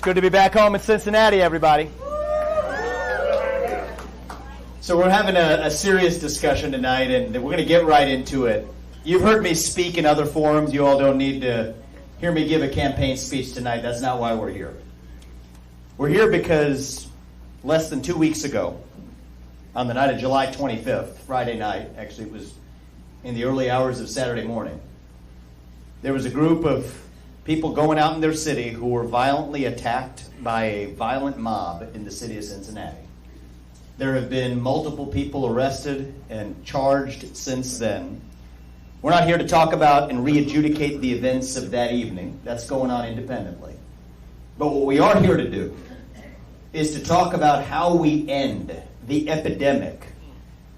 good to be back home in Cincinnati, everybody. So we're having a serious discussion tonight, and we're going to get right into it. You've heard me speak in other forums. You all don't need to hear me give a campaign speech tonight. That's not why we're here. We're here because less than 2 weeks ago, on the night of July 25th, Friday night, actually it was in the early hours of Saturday morning, there was a group of people going out in their city who were violently attacked by a violent mob in the city of Cincinnati. There have been multiple people arrested and charged since then. We're not here to talk about and re-adjudicate the events of that evening. That's going on independently. But what we are here to do is to talk about how we end the epidemic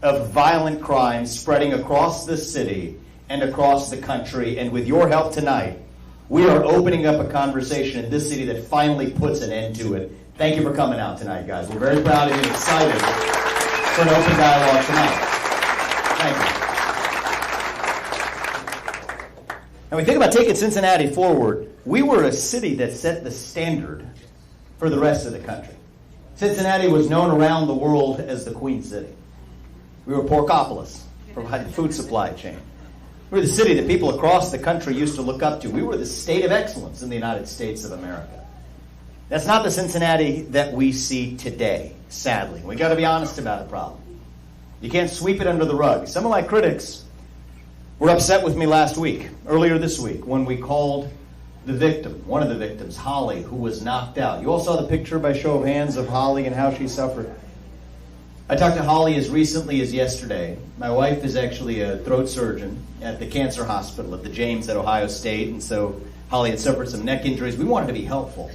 of violent crime spreading across the city and across the country. And with your help tonight, we are opening up a conversation in this city that finally puts an end to it. Thank you for coming out tonight, guys. We're very proud of you and excited for an open dialogue tonight. Thank you. And we think about taking Cincinnati forward. We were a city that set the standard for the rest of the country. Cincinnati was known around the world as the Queen City. We were Porkopolis, providing food supply chain. We were the city that people across the country used to look up to. We were the state of excellence in the United States of America. That's not the Cincinnati that we see today, sadly. We got to be honest about the problem. You can't sweep it under the rug. Some of my critics were upset with me earlier this week, when we called the victim, one of the victims, Holly, who was knocked out. You all saw the picture by show of hands of Holly and how she suffered. I talked to Holly as recently as yesterday. My wife is actually a throat surgeon at the cancer hospital at the James at Ohio State, and so Holly had suffered some neck injuries. We wanted to be helpful.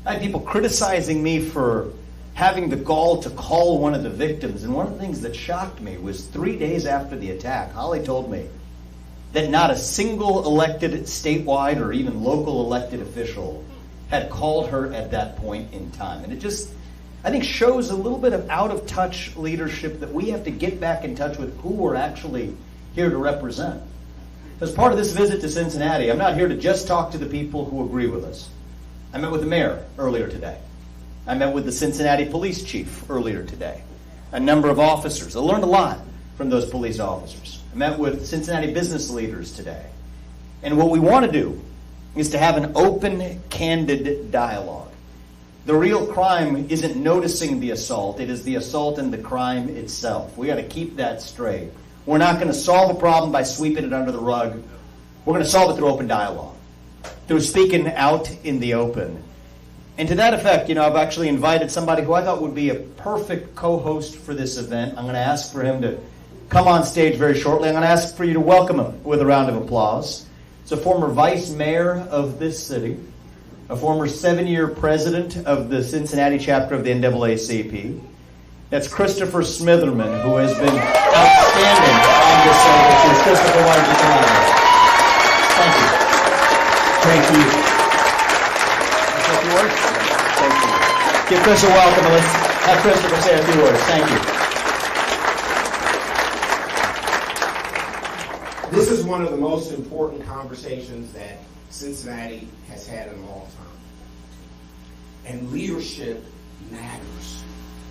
I had people criticizing me for having the gall to call one of the victims, and one of the things that shocked me was 3 days after the attack, Holly told me that not a single elected statewide or even local elected official had called her at that point in time. And it just, I think, shows a little bit of out-of-touch leadership that we have to get back in touch with who we're actually here to represent. As part of this visit to Cincinnati, I'm not here to just talk to the people who agree with us. I met with the mayor earlier today. I met with the Cincinnati police chief earlier today. A number of officers. I learned a lot from those police officers. I met with Cincinnati business leaders today. And what we want to do is to have an open, candid dialogue. The real crime isn't noticing the assault. It is the assault and the crime itself. We got to keep that straight. We're not going to solve a problem by sweeping it under the rug. We're going to solve it through open dialogue, through speaking out in the open. And to that effect, I've actually invited somebody who I thought would be a perfect co-host for this event. I'm going to ask for him to come on stage very shortly. I'm going to ask for you to welcome him with a round of applause. It's a former vice mayor of this city, a former 7-year president of the Cincinnati chapter of the NAACP. That's Christopher Smitherman, who has been outstanding on this subject. Christopher, why don't you come on? Thank you. Thank you. Thank you. Give Chris a welcome, and let's have Christopher say a few words. Thank you. This is one of the most important conversations that Cincinnati has had in a long time. And leadership matters.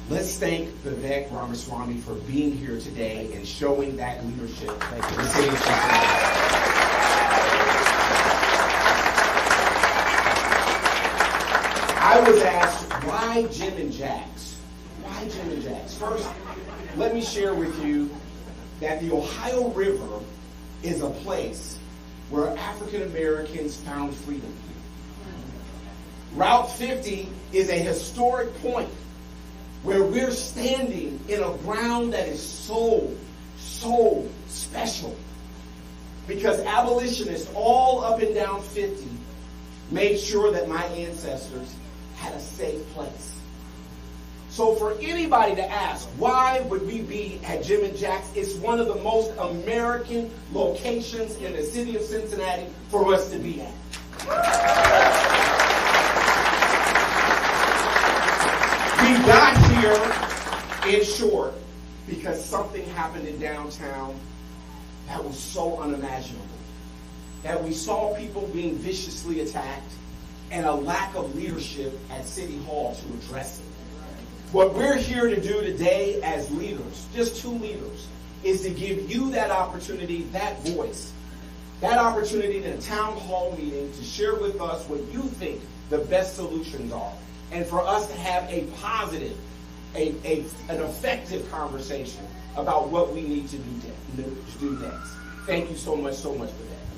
Let's thank Vivek Ramaswamy for being here today and showing that leadership in the city of Cincinnati. I was asked, why Jim and Jack's? Why Jim and Jack's? First, let me share with you that the Ohio River is a place where African Americans found freedom. Route 50 is a historic point where we're standing in a ground that is so special. Because abolitionists all up and down 50 made sure that my ancestors had a safe place. So for anybody to ask, why would we be at Jim and Jack's? It's one of the most American locations in the city of Cincinnati for us to be at. We got here, in short, because something happened in downtown that was so unimaginable. That we saw people being viciously attacked. and a lack of leadership at City Hall to address it. What we're here to do today as leaders, just two leaders, is to give you that opportunity, that voice, that opportunity in a town hall meeting to share with us what you think the best solutions are, and for us to have a positive, an effective conversation about what we need to do next. Thank you so much for that.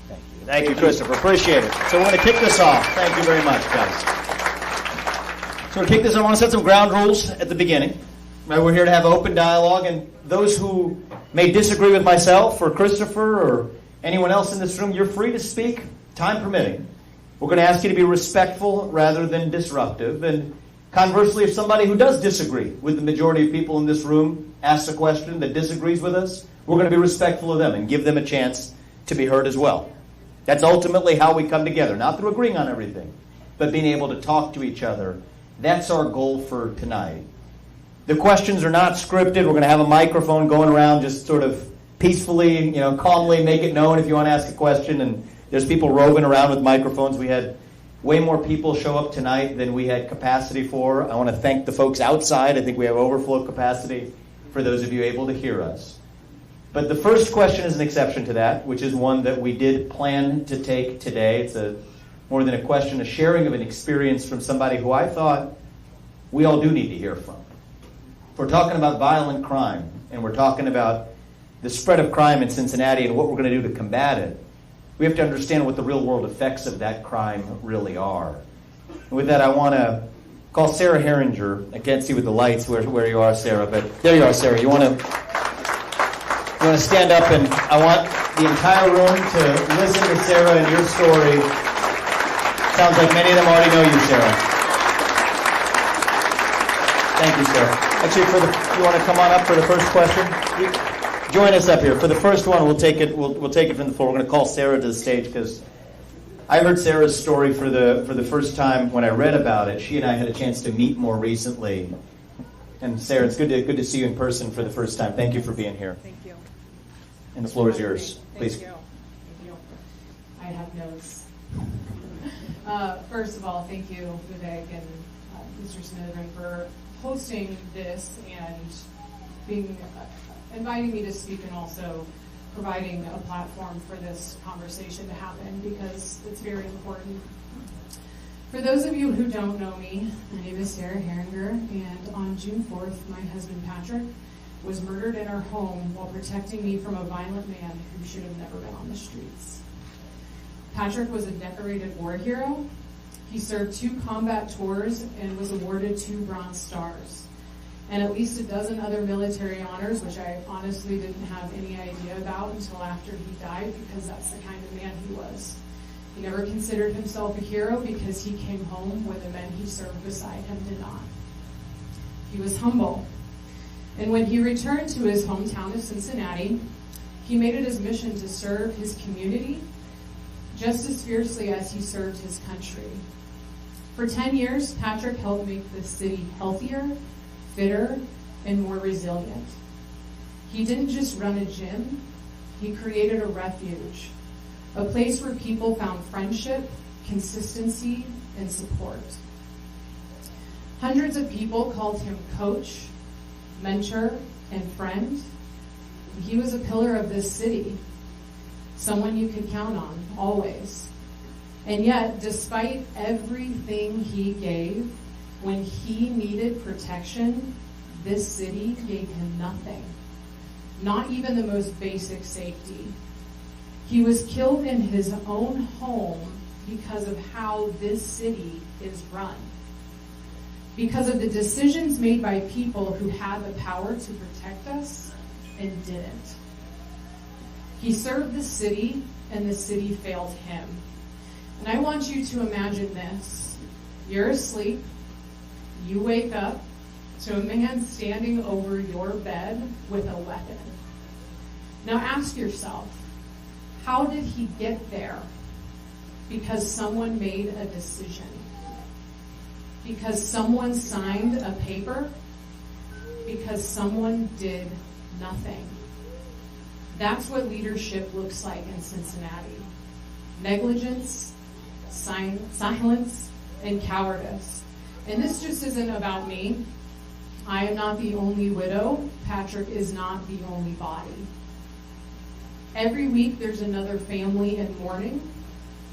Thank you. Thank you, Christopher. Appreciate it. So we're going to kick this off. Thank you very much, guys. So we'll kick this off. I want to set some ground rules at the beginning. Right, we're here to have open dialogue, and those who may disagree with myself or Christopher or anyone else in this room, you're free to speak, time permitting. We're going to ask you to be respectful rather than disruptive. And conversely, if somebody who does disagree with the majority of people in this room asks a question that disagrees with us, we're going to be respectful of them and give them a chance to be heard as well. That's ultimately how we come together, not through agreeing on everything, but being able to talk to each other. That's our goal for tonight. The questions are not scripted. We're going to have a microphone going around, just sort of peacefully, calmly make it known if you want to ask a question. And there's people roving around with microphones. We had way more people show up tonight than we had capacity for. I want to thank the folks outside. I think we have overflow capacity for those of you able to hear us. But the first question is an exception to that, which is one that we did plan to take today. It's more than a question, a sharing of an experience from somebody who I thought we all do need to hear from. We're talking about violent crime, and we're talking about the spread of crime in Cincinnati and what we're going to do to combat it. We have to understand what the real-world effects of that crime really are. And with that, I want to call Sarah Heringer. I can't see with the lights where you are, Sarah, but there you are, Sarah. You want to stand up, and I want the entire room to listen to Sarah and your story. Sounds like many of them already know you, Sarah. Thank you, Sarah. Actually, you want to come on up for the first question? Join us up here. For the first one, we'll take it from the floor. We're going to call Sarah to the stage because I heard Sarah's story for the first time when I read about it. She and I had a chance to meet more recently. And Sarah, it's good to see you in person for the first time. Thank you for being here. Thank you. And the floor is yours. Please. Thank you. I have notes. First of all, thank you, Vivek and Mr. Smithman, for hosting this and inviting me to speak, and also providing a platform for this conversation to happen, because it's very important. For those of you who don't know me, my name is Sarah Heringer, and on June 4th, my husband Patrick was murdered in our home while protecting me from a violent man who should have never been on the streets. Patrick was a decorated war hero. He served 2 combat tours and was awarded 2 Bronze Stars, and at least a dozen other military honors, which I honestly didn't have any idea about until after he died, because that's the kind of man he was. He never considered himself a hero because he came home where the men he served beside him did not. He was humble. And when he returned to his hometown of Cincinnati, he made it his mission to serve his community just as fiercely as he served his country. For 10 years, Patrick helped make the city healthier, fitter, and more resilient. He didn't just run a gym, he created a refuge, a place where people found friendship, consistency, and support. Hundreds of people called him coach, mentor, and friend. He was a pillar of this city, someone you could count on, always. And yet, despite everything he gave, when he needed protection, this city gave him nothing, not even the most basic safety. He was killed in his own home because of how this city is run, because of the decisions made by people who had the power to protect us and didn't. He served the city, and the city failed him. And I want you to imagine this. You're asleep. You wake up to a man standing over your bed with a weapon. Now ask yourself, how did he get there? Because someone made a decision. Because someone signed a paper? Because someone did nothing. That's what leadership looks like in Cincinnati. Negligence, silence, and cowardice. And this just isn't about me. I am not the only widow. Patrick is not the only body. Every week there's another family in mourning,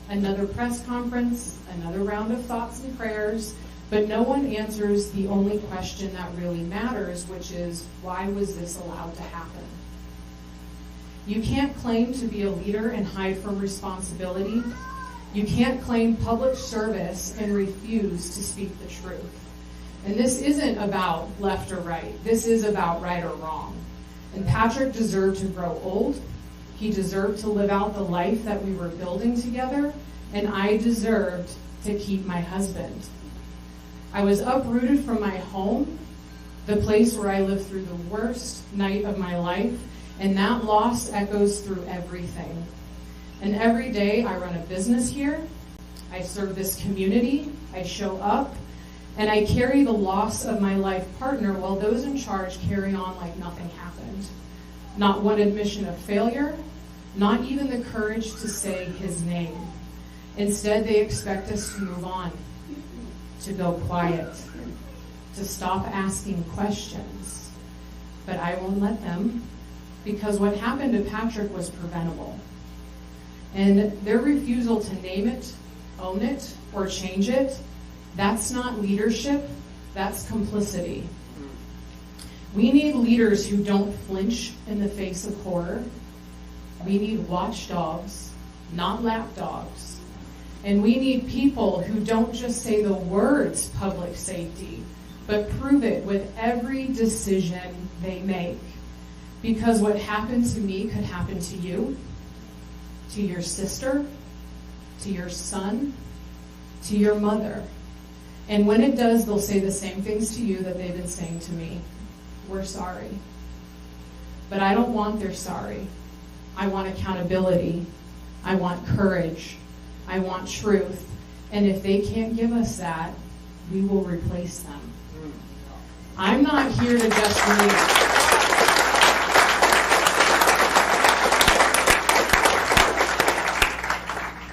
another press conference, another round of thoughts and prayers, but no one answers the only question that really matters, which is, why was this allowed to happen? You can't claim to be a leader and hide from responsibility. You can't claim public service and refuse to speak the truth. And this isn't about left or right. This is about right or wrong. And Patrick deserved to grow old. He deserved to live out the life that we were building together. And I deserved to keep my husband. I was uprooted from my home, the place where I lived through the worst night of my life. And that loss echoes through everything. And every day I run a business here. I serve this community. I show up. And I carry the loss of my life partner while those in charge carry on like nothing happened. Not one admission of failure, not even the courage to say his name. Instead, they expect us to move on, to go quiet, to stop asking questions. But I won't let them, because what happened to Patrick was preventable. And their refusal to name it, own it, or change it, that's not leadership, that's complicity. We need leaders who don't flinch in the face of horror. We need watchdogs, not lapdogs. And we need people who don't just say the words public safety, but prove it with every decision they make. Because what happened to me could happen to you, to your sister, to your son, to your mother. And when it does, they'll say the same things to you that they've been saying to me. We're sorry. But I don't want their sorry. I want accountability. I want courage. I want truth. And if they can't give us that, we will replace them. I'm not here to just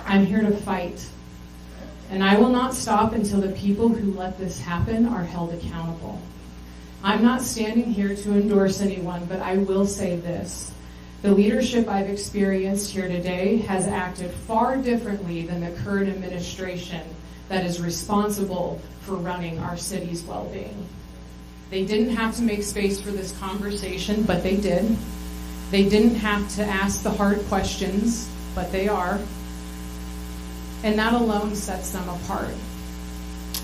I'm here to fight. And I will not stop until the people who let this happen are held accountable. I'm not standing here to endorse anyone, but I will say this. The leadership I've experienced here today has acted far differently than the current administration that is responsible for running our city's well-being. They didn't have to make space for this conversation, but they did. They didn't have to ask the hard questions, but they are. And that alone sets them apart,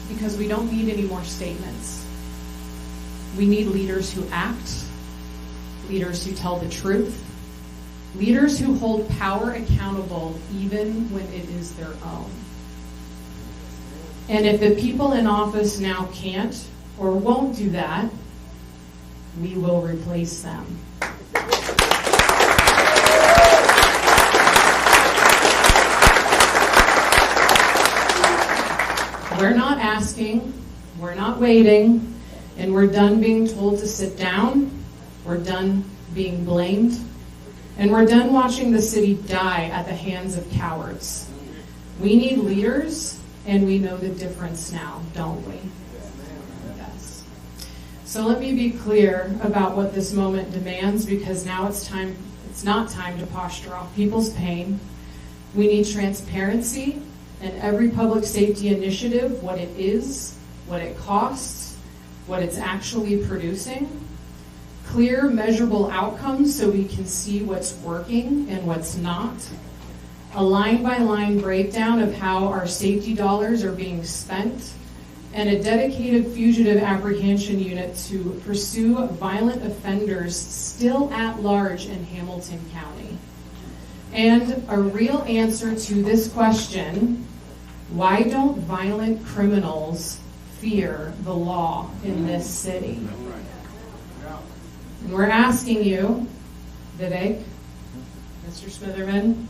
because we don't need any more statements. We need leaders who act, leaders who tell the truth, leaders who hold power accountable even when it is their own. And if the people in office now can't or won't do that, we will replace them. We're not asking, we're not waiting, and we're done being told to sit down, we're done being blamed, and we're done watching the city die at the hands of cowards. We need leaders, and we know the difference now, don't we? Yes. So let me be clear about what this moment demands, because now it's not time to posture off people's pain. We need transparency in every public safety initiative, what it is, what it costs, what it's actually producing. Clear, measurable outcomes so we can see what's working and what's not. A line-by-line breakdown of how our safety dollars are being spent, and a dedicated fugitive apprehension unit to pursue violent offenders still at large in Hamilton County. And a real answer to this question: why don't violent criminals fear the law in this city? And we're asking you, Vivek, Mr. Smitherman,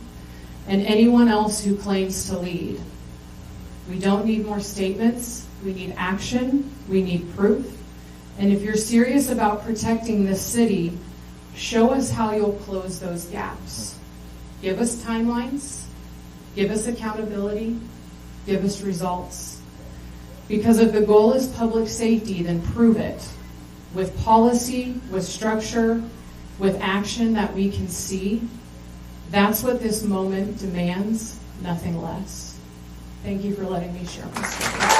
and anyone else who claims to lead. We don't need more statements. We need action. We need proof. And if you're serious about protecting this city, show us how you'll close those gaps. Give us timelines. Give us accountability. Give us results. Because if the goal is public safety, then prove it. With policy, with structure, with action that we can see. That's what this moment demands, nothing less. Thank you for letting me share my story.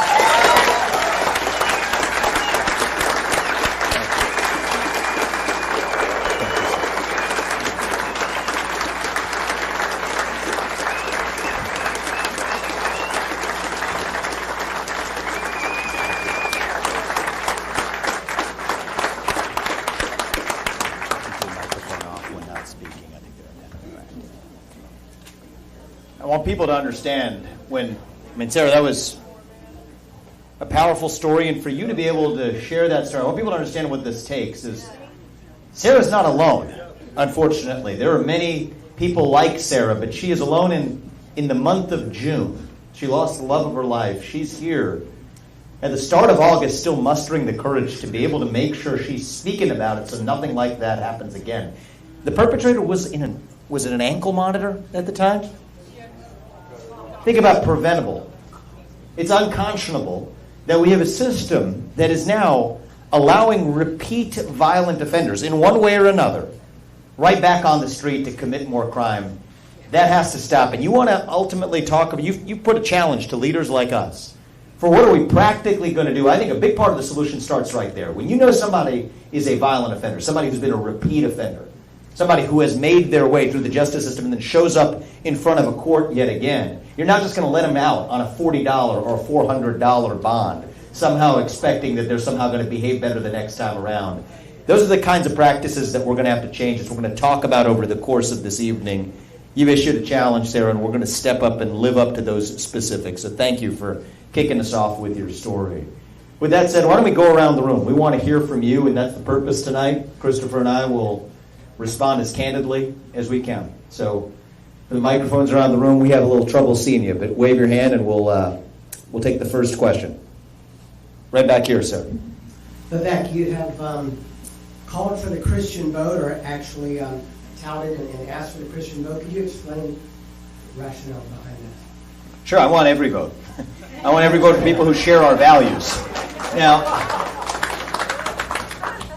I want people to understand Sarah, that was a powerful story, and for you to be able to share that story, I want people to understand what this takes is Sarah's not alone, unfortunately. There are many people like Sarah, but she is alone in the month of June. She lost the love of her life. She's here at the start of August, still mustering the courage to be able to make sure she's speaking about it so nothing like that happens again. The perpetrator was it an ankle monitor at the time? Think about preventable. It's unconscionable that we have a system that is now allowing repeat violent offenders in one way or another right back on the street to commit more crime. That has to stop. And you want to ultimately talk about, you put a challenge to leaders like us for what are we practically going to do. I think a big part of the solution starts right there. When you know somebody is a violent offender, somebody who's been a repeat offender, somebody who has made their way through the justice system and then shows up in front of a court yet again, you're not just going to let them out on a $40 or a $400 bond, somehow expecting that they're somehow going to behave better the next time around. Those are the kinds of practices that we're going to have to change, as we're going to talk about over the course of this evening. You've issued a challenge, Sarah, and we're going to step up and live up to those specifics. So thank you for kicking us off with your story. With that said, why don't we go around the room? We want to hear from you, and that's the purpose tonight. Christopher and I will respond as candidly as we can. So the microphones around the room. We have a little trouble seeing you, but wave your hand and we'll take the first question. Right back here, sir. Vivek, you have called for the Christian vote, or actually touted and asked for the Christian vote. Could you explain the rationale behind that? Sure, I want every vote. I want every vote for people who share our values. Now,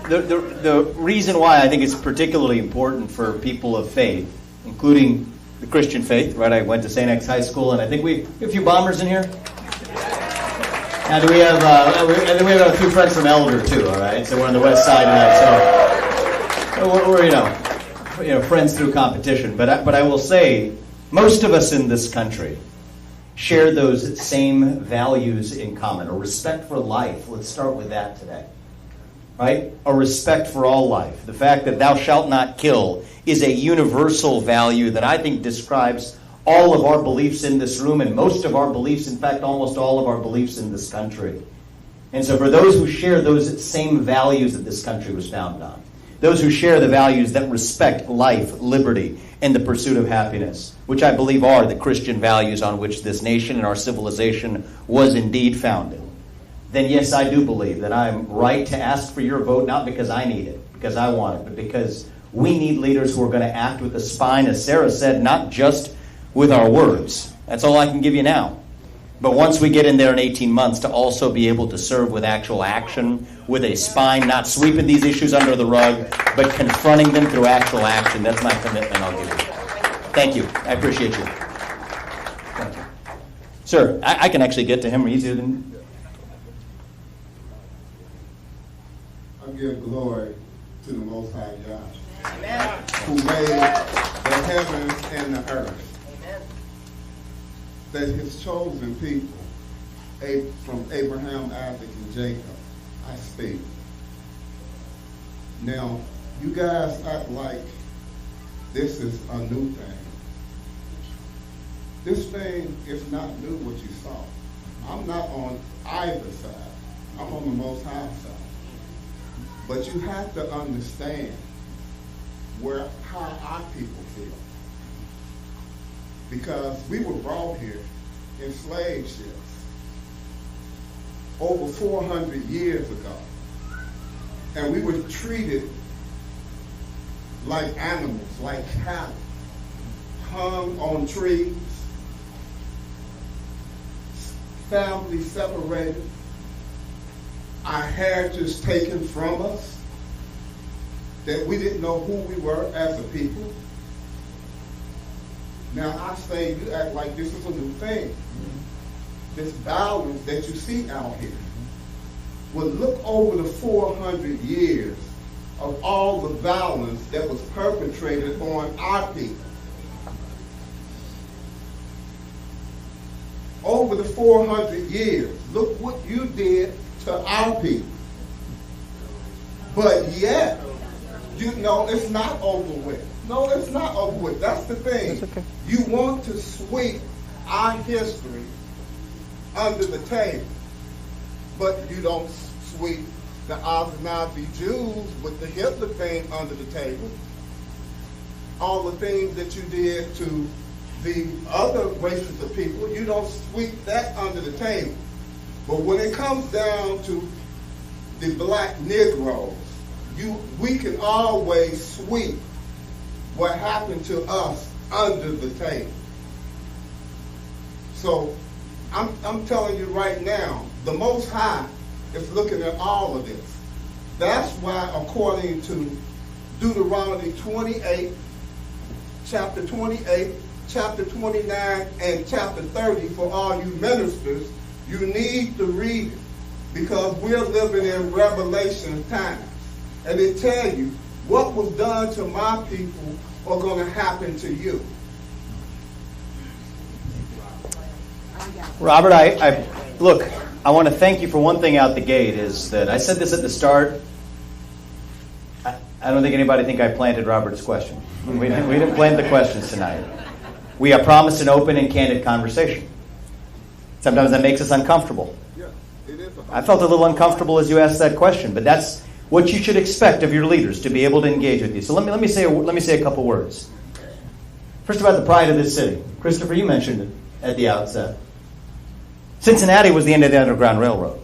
the reason why I think it's particularly important for people of faith, including the Christian faith, right? I went to St. X High School, and I think we have a few bombers in here. Now, do we have? I think we have a few friends from Elder too. All right, so we're on the west side tonight. So we're friends through competition. But I will say, most of us in this country share those same values in common. A respect for life. Let's start with that today. Right? A respect for all life. The fact that thou shalt not kill is a universal value that I think describes all of our beliefs in this room and most of our beliefs, in fact, almost all of our beliefs in this country. And so for those who share those same values that this country was founded on, those who share the values that respect life, liberty, and the pursuit of happiness, which I believe are the Christian values on which this nation and our civilization was indeed founded, then yes, I do believe that I'm right to ask for your vote, not because I need it, because I want it, but because we need leaders who are going to act with a spine, as Sarah said, not just with our words. That's all I can give you now. But once we get in there in 18 months, to also be able to serve with actual action, with a spine, not sweeping these issues under the rug, but confronting them through actual action. That's my commitment I'll give you. Thank you. I appreciate you. Thank you. Sir, I can actually get to him easier than... I give glory to the Most High God, Amen, who made the heavens and the earth. Amen. That his chosen people, from Abraham, Isaac, and Jacob, I speak. Now, you guys act like this is a new thing. This thing is not new, what you saw. I'm not on either side. I'm on the Most High side. But you have to understand how our people feel. Because we were brought here in slave ships over 400 years ago. And we were treated like animals, like cattle, hung on trees, family separated, our heritage is taken from us, that we didn't know who we were as a people. Now I say you act like this is a new thing. This violence that you see out here. Well, look over the 400 years of all the violence that was perpetrated on our people. Over the 400 years, look what you did to our people. But yet, you know, it's not over with. No, it's not over with. That's the thing. That's okay. You want to sweep our history under the table, but you don't sweep the Ashkenazi Jews with the Hitler thing under the table. All the things that you did to the other races of people, you don't sweep that under the table. But when it comes down to the black Negroes, we can always sweep what happened to us under the table. So I'm telling you right now, the Most High is looking at all of this. That's why, according to Deuteronomy 28, chapter 28, chapter 29, and chapter 30, for all you ministers, you need to read it, because we're living in Revelation times. And it tells you what was done to my people are going to happen to you. Robert, I look, I want to thank you for one thing out the gate, is that I said this at the start. I don't think anybody think I planted Robert's question. We didn't plant the questions tonight. We have promised an open and candid conversation. Sometimes that makes us uncomfortable. Yeah, it is. I felt a little uncomfortable as you asked that question, but that's what you should expect of your leaders, to be able to engage with you. So let me say a couple words. First, about the pride of this city. Christopher, you mentioned it at the outset. Cincinnati was the end of the Underground Railroad.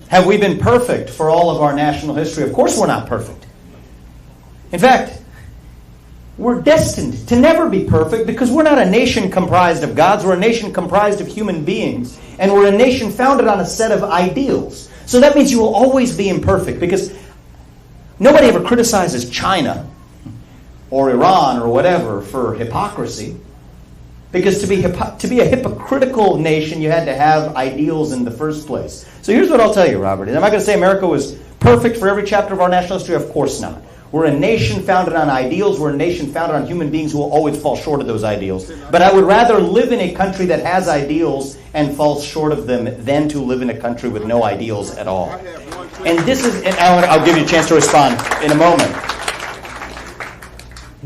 Have we been perfect for all of our national history? Of course we're not perfect. In fact, we're destined to never be perfect, because we're not a nation comprised of gods. We're a nation comprised of human beings. And we're a nation founded on a set of ideals. So that means you will always be imperfect, because nobody ever criticizes China or Iran or whatever for hypocrisy. Because to be a hypocritical nation, you had to have ideals in the first place. So here's what I'll tell you, Robert. And am I going to say America was perfect for every chapter of our national history? Of course not. We're a nation founded on ideals. We're a nation founded on human beings who will always fall short of those ideals. But I would rather live in a country that has ideals and falls short of them than to live in a country with no ideals at all. And this is, and I'll give you a chance to respond in a moment.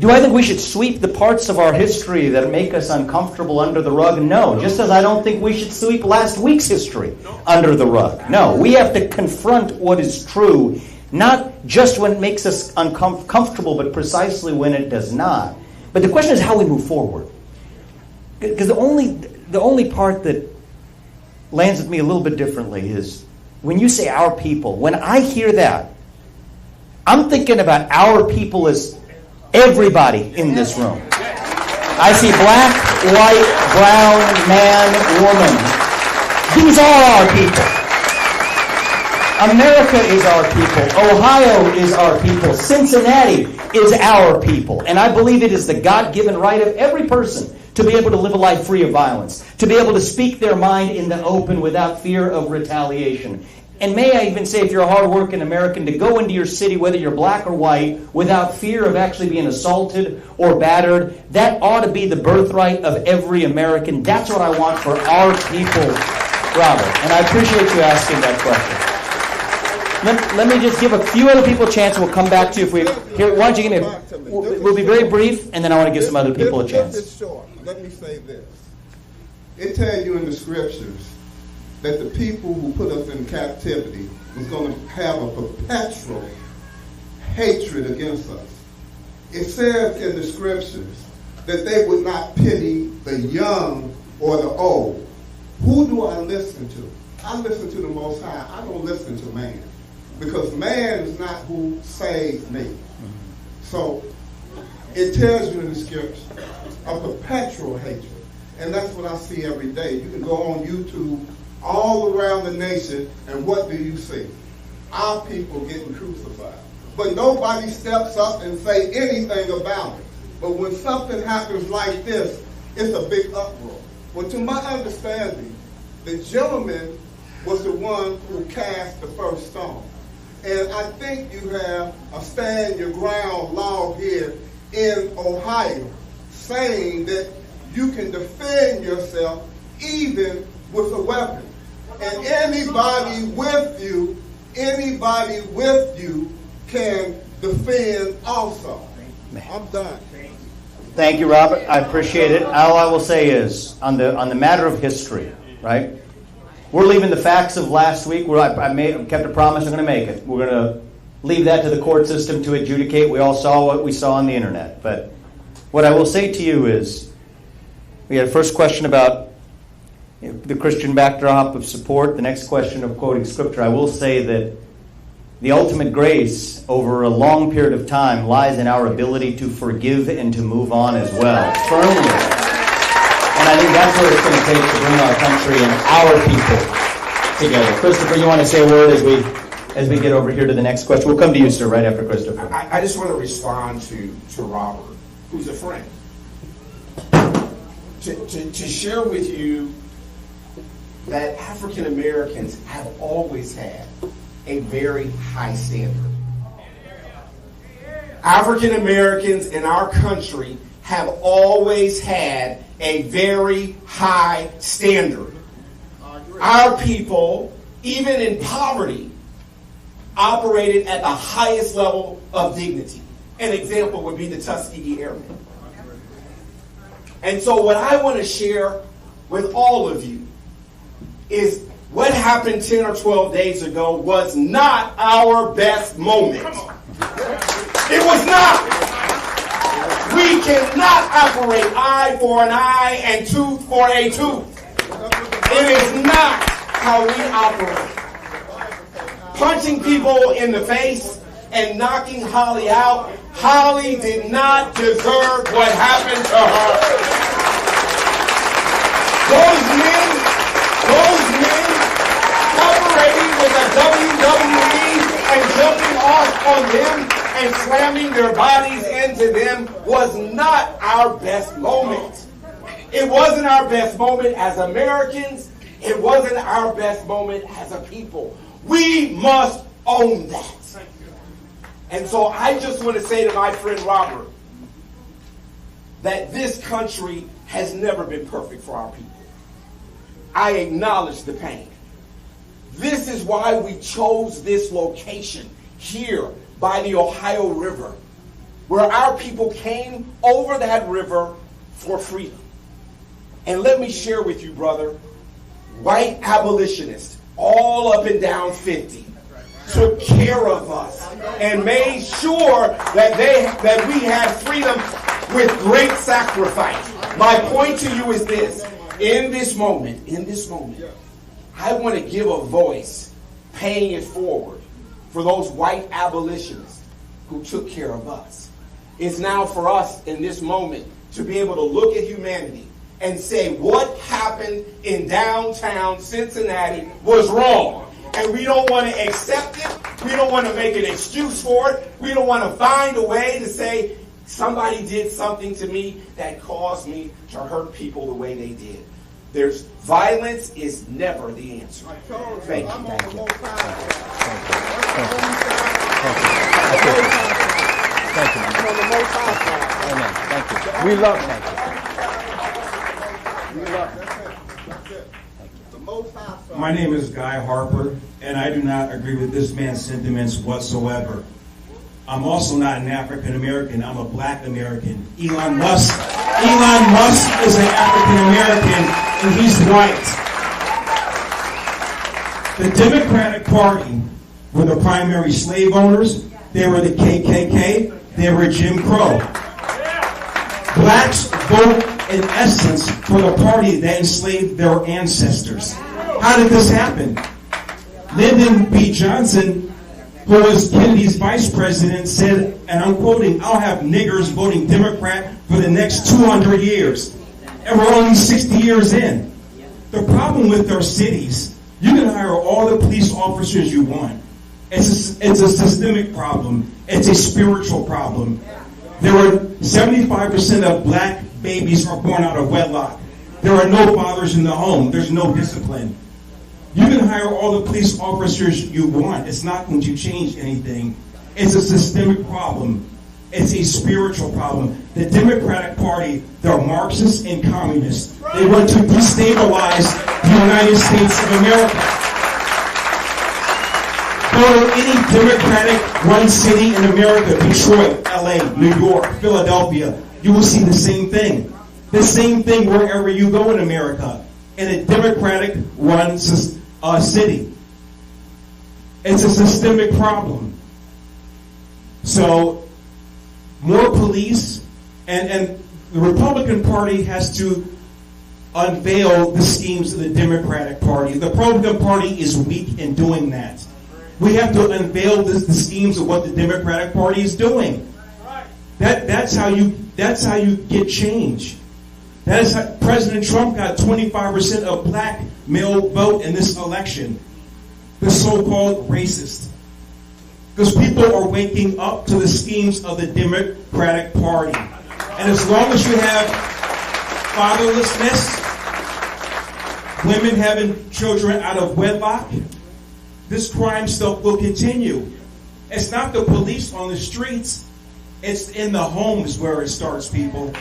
Do I think we should sweep the parts of our history that make us uncomfortable under the rug? No. Just as I don't think we should sweep last week's history under the rug. No. We have to confront what is true, not just when it makes us uncomfortable, but precisely when it does not. But the question is how we move forward. Because the only part that lands with me a little bit differently is when you say our people. When I hear that, I'm thinking about our people as everybody in this room. I see black, white, brown, man, woman. These are our people. America is our people. Ohio is our people. Cincinnati is our people. And I believe it is the God-given right of every person to be able to live a life free of violence, to be able to speak their mind in the open without fear of retaliation. And may I even say, if you're a hard-working American, to go into your city, whether you're black or white, without fear of actually being assaulted or battered, that ought to be the birthright of every American. That's what I want for our people, Robert. And I appreciate you asking that question. Let me just give a few other people a chance, and we'll come back to you. Why don't you give me we'll be very brief, and then I want to give some other people a chance. This is short. Let me say this. It tells you in the scriptures that the people who put us in captivity was going to have a perpetual hatred against us. It says in the scriptures that they would not pity the young or the old. Who do I listen to? I listen to the Most High. I don't listen to man. Because man is not who saved me. So it tells you in the scriptures a perpetual hatred. And that's what I see every day. You can go on YouTube all around the nation, and what do you see? Our people getting crucified. But nobody steps up and say anything about it. But when something happens like this, it's a big uproar. Well, to my understanding, the gentleman was the one who cast the first stone. And I think you have a stand your ground law here in Ohio saying that you can defend yourself even with a weapon. And anybody with you can defend also. I'm done. Thank you, Robert. I appreciate it. All I will say is, on the matter of history, right? We're leaving the facts of last week. I kept a promise. I'm going to make it. We're going to leave that to the court system to adjudicate. We all saw what we saw on the internet. But what I will say to you is, we had a first question about the Christian backdrop of support. The next question of quoting Scripture. I will say that the ultimate grace over a long period of time lies in our ability to forgive and to move on as well, firmly. And I think that's what it's going to take to bring our country and our people together. Christopher, you want to say a word as we get over here to the next question? We'll come to you, sir, right after Christopher. I just want to respond to Robert, who's a friend, to share with you that African Americans have always had a very high standard. African Americans in our country have always had a very high standard. Our people, even in poverty, operated at the highest level of dignity. An example would be the Tuskegee Airmen. And so what I want to share with all of you is what happened 10 or 12 days ago was not our best moment. It was not. We cannot operate eye for an eye and tooth for a tooth. It is not how we operate. Punching people in the face and knocking Holly out. Holly did not deserve what happened to her. Those men operating with a WWE and jumping off on them and slamming their bodies into them was not our best moment. It wasn't our best moment as Americans. It wasn't our best moment as a people. We must own that. And so I just want to say to my friend Robert that this country has never been perfect for our people. I acknowledge the pain. This is why we chose this location here by the Ohio River, where our people came over that river for freedom. And let me share with you, brother, white abolitionists all up and down 50 took care of us and made sure that we had freedom with great sacrifice. My point to you is this. In this moment, I want to give a voice, paying it forward, for those white abolitionists who took care of us. It's now for us in this moment to be able to look at humanity and say what happened in downtown Cincinnati was wrong. And we don't want to accept it. We don't want to make an excuse for it. We don't want to find a way to say somebody did something to me that caused me to hurt people the way they did. Violence is never the answer. Thank you. Thank you. Amen. Thank you. We love you. My name is Guy Harper, and I do not agree with this man's sentiments whatsoever. I'm also not an African American. I'm a black American. Elon Musk is an African American, and he's white. The Democratic Party were the primary slave owners. They were the KKK. They were Jim Crow. Blacks vote, in essence, for the party that enslaved their ancestors. How did this happen? Lyndon B. Johnson, who was Kennedy's vice president, said, and I'm quoting, "I'll have niggers voting Democrat for the next 200 years. And we're only 60 years in. The problem with our cities You can hire all the police officers you want. It's a systemic problem. It's a spiritual problem. There are 75% of black babies are born out of wedlock. There are no fathers in the home. There's no discipline. You can hire all the police officers you want. It's not going to change anything. It's a systemic problem. It's a spiritual problem. The Democratic Party, they're Marxists and communists. They want to destabilize the United States of America. Go to any Democratic-run city in America, Detroit, LA, New York, Philadelphia, you will see the same thing. The same thing wherever you go in America, in a Democratic-run city. It's a systemic problem. So, more police, and the Republican Party has to unveil the schemes of the Democratic Party. The Republican Party is weak in doing that. We have to unveil the schemes of what the Democratic Party is doing. That's how you get change. That is how President Trump got 25% of black male vote in this election. The so-called racist. Because people are waking up to the schemes of the Democratic Party. And as long as you have fatherlessness, women having children out of wedlock, this crime stuff will continue. It's not the police on the streets. It's in the homes where it starts, people.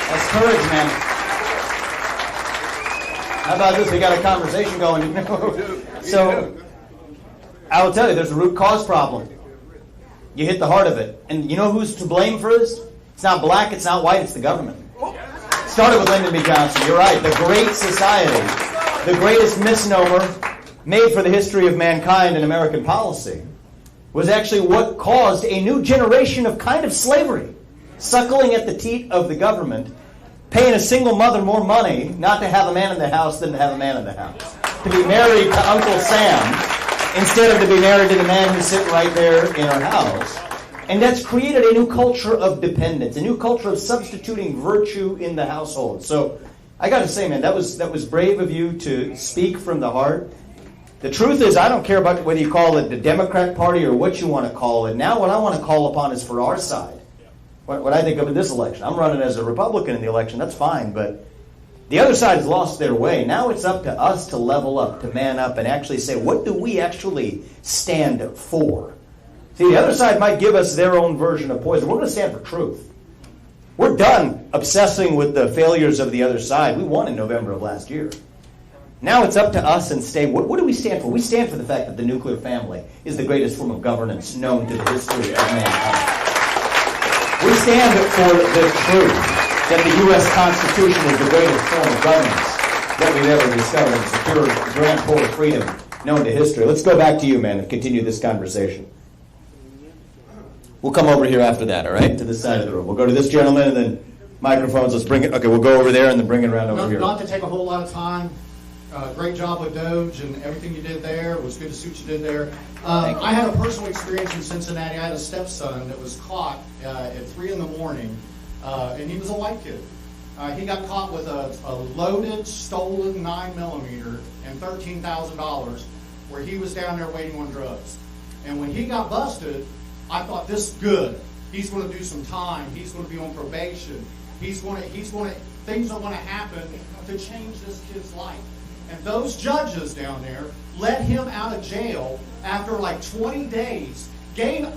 That's courage, man. How about this? We got a conversation going. So, I will tell you, there's a root cause problem. You hit the heart of it. And you know who's to blame for this? It's not black, it's not white, it's the government. It started with Lyndon B. Johnson. You're right. The Great Society, the greatest misnomer made for the history of mankind in American policy, was actually what caused a new generation of kind of slavery, suckling at the teat of the government, paying a single mother more money not to have a man in the house than to have a man in the house. To be married to Uncle Sam instead of to be married to the man who's sitting right there in our house. And that's created a new culture of dependence, a new culture of substituting virtue in the household. So I got to say, man, that was brave of you to speak from the heart. The truth is, I don't care about whether you call it the Democrat Party or what you want to call it. Now what I want to call upon is for our side. What I think of in this election. I'm running as a Republican in the election. That's fine, but the other side has lost their way. Now it's up to us to level up, to man up, and actually say, what do we actually stand for? See, the other side might give us their own version of poison. We're going to stand for truth. We're done obsessing with the failures of the other side. We won in November of last year. Now it's up to us and say, what do we stand for? We stand for the fact that the nuclear family is the greatest form of governance known to the history of mankind. We stand for the truth that the U.S. Constitution is the greatest form of governance that we've ever discovered and secured the grand pole of freedom known to history. Let's go back to you, man, and continue this conversation. We'll come over here after that, all right, to this side of the room. We'll go to this gentleman and then microphones. Let's bring it. Okay, we'll go over there and then bring it around over here. Not to take a whole lot of time. Great job with Doge and everything you did there. It was good to see what you did there. I had a personal experience in Cincinnati. I had a stepson that was caught at 3 in the morning, and he was a white kid. He got caught with a loaded, stolen 9mm and $13,000 where he was down there waiting on drugs. And when he got busted, I thought, this is good. He's going to do some time. He's going to be on probation. Things are going to happen to change this kid's life. And those judges down there let him out of jail after like 20 days. They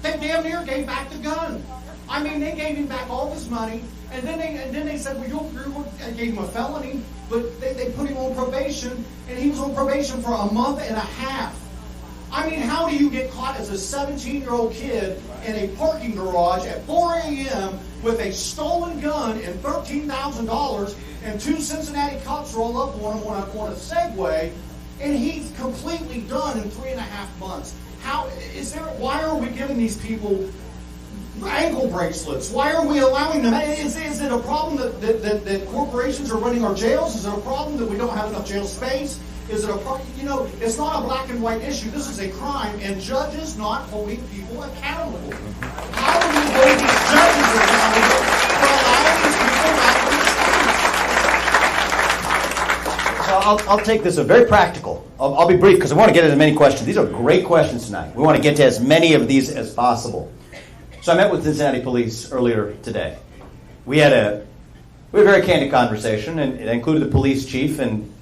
damn near gave back the gun. I mean, they gave him back all his money, and then they said, well, you gave him a felony, but they put him on probation, and he was on probation for a month and a half. I mean, how do you get caught as a 17-year-old kid in a parking garage at 4 a.m. with a stolen gun and $13,000, and 2 Cincinnati cops roll up on him on a Segway, and he's completely done in 3.5 months? Why are we giving these people ankle bracelets? Why are we allowing them? Is it a problem that corporations are running our jails? Is it a problem that we don't have enough jail space? Is it a problem? It's not a black and white issue. This is a crime, and judges not holding people accountable. How do we hold these judges accountable for allowing these people back I'll take this very practical. I'll be brief because I want to get at as many questions. These are great questions tonight. We want to get to as many of these as possible. So I met with Cincinnati police earlier today. We had a very candid conversation, and it included the police chief. And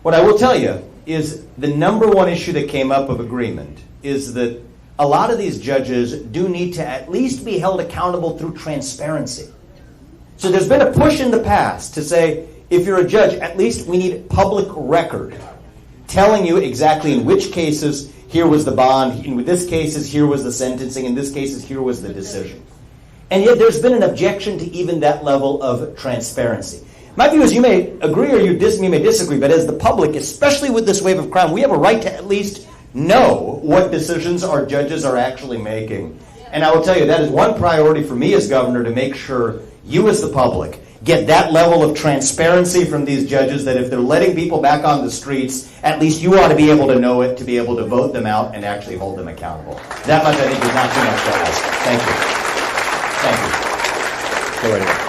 what I will tell you is the number one issue that came up of agreement is that a lot of these judges do need to at least be held accountable through transparency. So there's been a push in the past to say, if you're a judge, at least we need public record telling you exactly in which cases here was the bond, in this cases here was the sentencing, in this cases here was the decision. And yet there's been an objection to even that level of transparency. My view is you may agree or you may disagree, but as the public, especially with this wave of crime, we have a right to at least know what decisions our judges are actually making. And I will tell you, that is one priority for me as governor, to make sure you as the public get that level of transparency from these judges, that if they're letting people back on the streets, at least you ought to be able to know it, to be able to vote them out and actually hold them accountable. That much, I think, is not too much to ask. Thank you. Go right ahead.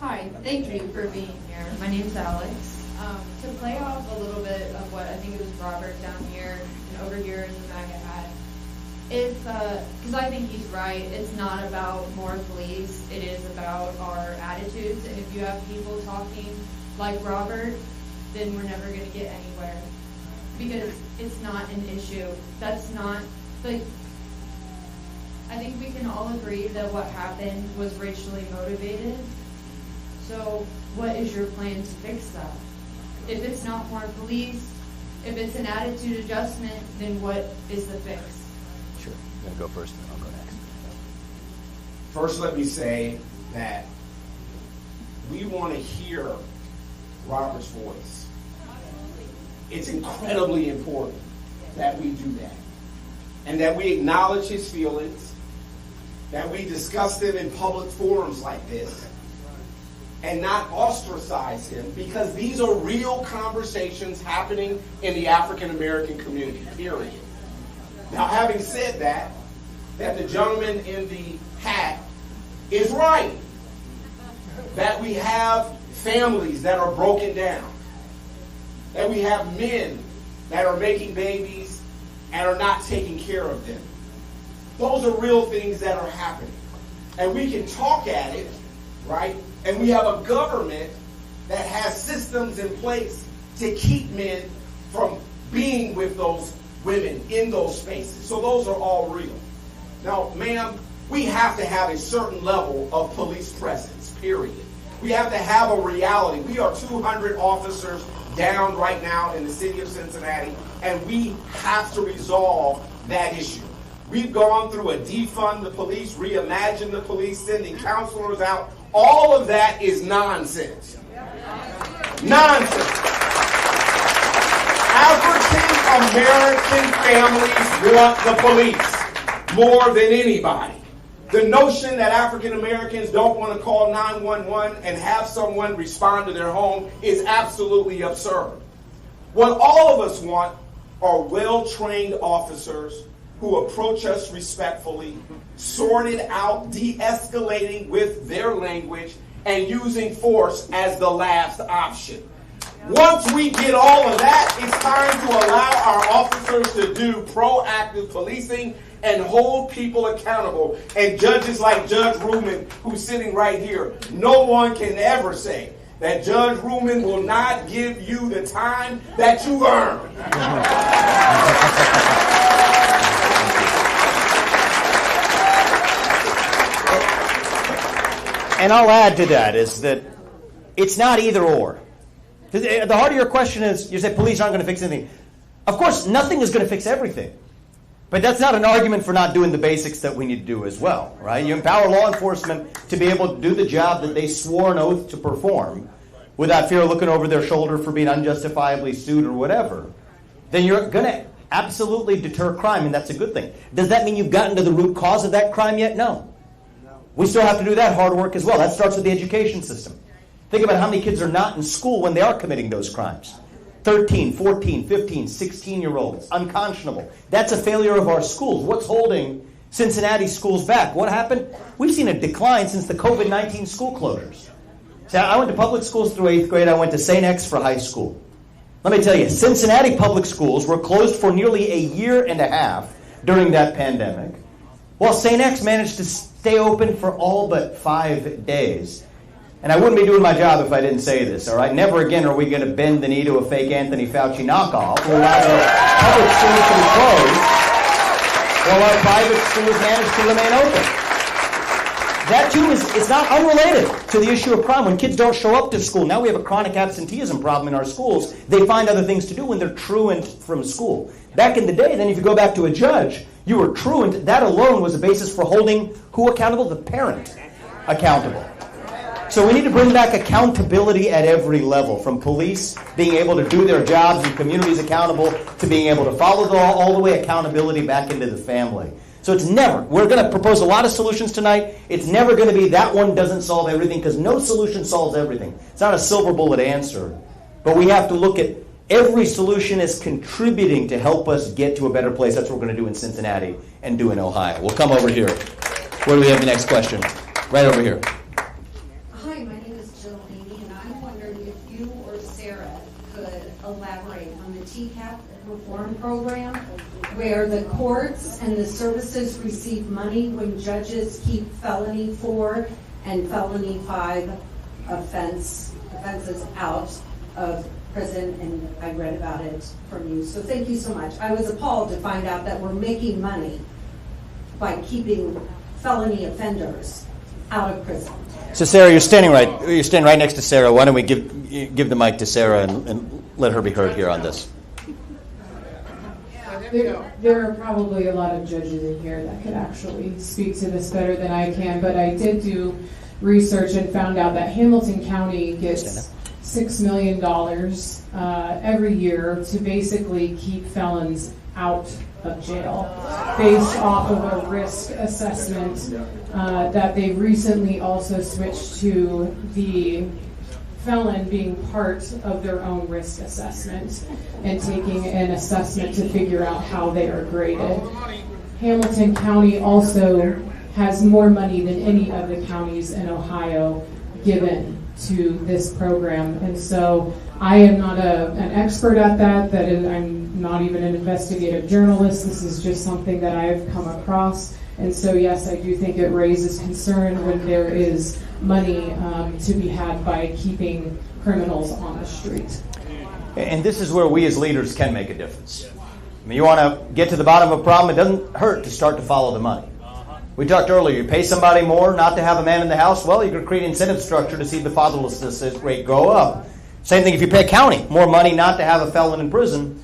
Hi, thank you for being here. My name's Alex. To play off a little bit of what I think it was Robert down here and over here in the MAGA hat, it's because I think he's right. It's not about more police. It is about our attitudes. And if you have people talking like Robert, then we're never going to get anywhere, because it's not an issue. That's not like. I think we can all agree that what happened was racially motivated. So what is your plan to fix that? If it's not more police, if it's an attitude adjustment, then what is the fix? Sure. I'm going to go first, and then I'll go next. First, let me say that we want to hear Robert's voice. It's incredibly important that we do that, and that we acknowledge his feelings, that we discuss them in public forums like this, and not ostracize him, because these are real conversations happening in the African American community, period. Now, having said that the gentleman in the hat is right, that we have families that are broken down, that we have men that are making babies and are not taking care of them. Those are real things that are happening. And we can talk at it, right? And we have a government that has systems in place to keep men from being with those women in those spaces. So those are all real. Now, ma'am, we have to have a certain level of police presence, period. We have to have a reality. We are 200 officers down right now in the city of Cincinnati, and we have to resolve that issue. We've gone through a defund the police, reimagine the police, sending counselors out. All of that is nonsense. Nonsense. African American families want the police more than anybody. The notion that African Americans don't want to call 911 and have someone respond to their home is absolutely absurd. What all of us want are well-trained officers who approach us respectfully, sorted out, de-escalating with their language, and using force as the last option. Once we get all of that, it's time to allow our officers to do proactive policing and hold people accountable. And judges like Judge Ruman, who's sitting right here, no one can ever say that Judge Ruman will not give you the time that you earn. And I'll add to that is that it's not either or. The heart of your question is, you say police aren't going to fix anything. Of course, nothing is going to fix everything. But that's not an argument for not doing the basics that we need to do as well, right? You empower law enforcement to be able to do the job that they swore an oath to perform without fear of looking over their shoulder for being unjustifiably sued or whatever. Then you're going to absolutely deter crime, and that's a good thing. Does that mean you've gotten to the root cause of that crime yet? No. We still have to do that hard work as well. That starts with the education system. Think about how many kids are not in school when they are committing those crimes. 13, 14, 15, 16-year-olds, unconscionable. That's a failure of our schools. What's holding Cincinnati schools back? What happened? We've seen a decline since the COVID-19 school closures. See, I went to public schools through 8th grade. I went to St. X for high school. Let me tell you, Cincinnati public schools were closed for nearly a year and a half during that pandemic, while St. X managed to stay open for all but 5 days. And I wouldn't be doing my job if I didn't say this, all right? Never again are we going to bend the knee to a fake Anthony Fauci knockoff or allow our public schools to be closed while our private schools manage to remain open. That, too, is not unrelated to the issue of crime. When kids don't show up to school, now we have a chronic absenteeism problem in our schools. They find other things to do when they're truant from school. Back in the day, then if you go back to a judge, you were truant. That alone was a basis for holding who accountable? The parent accountable. So we need to bring back accountability at every level, from police being able to do their jobs and communities accountable to being able to follow the law, all the way accountability back into the family. So it's never, we're going to propose a lot of solutions tonight. It's never going to be that one doesn't solve everything, because no solution solves everything. It's not a silver bullet answer. But we have to look at every solution as contributing to help us get to a better place. That's what we're going to do in Cincinnati and do in Ohio. We'll come over here. Where do we have the next question? Right over here. Hi, my name is Jill Amy, and I'm wondering if you or Sarah could elaborate on the TCAP reform program, where the courts and the services receive money when judges keep felony 4 and felony 5 offenses out of prison, and I read about it from you. So thank you so much. I was appalled to find out that we're making money by keeping felony offenders out of prison. So Sarah, you're standing right next to Sarah. Why don't we give the mic to Sarah and let her be heard here on this? There are probably a lot of judges in here that could actually speak to this better than I can, but I did do research and found out that Hamilton County gets $6 million every year to basically keep felons out of jail based off of a risk assessment that they recently also switched to the felon being part of their own risk assessment and taking an assessment to figure out how they are graded. Hamilton County also has more money than any of the counties in Ohio given to this program. And so I am not an expert at that I'm not even an investigative journalist. This is just something that I've come across. And so yes, I do think it raises concern when there is money to be had by keeping criminals on the street. And this is where we as leaders can make a difference. I mean, you want to get to the bottom of a problem, it doesn't hurt to start to follow the money. We talked earlier, you pay somebody more not to have a man in the house, well, you could create an incentive structure to see the fatherlessness rate go up. Same thing if you pay a county more money not to have a felon in prison,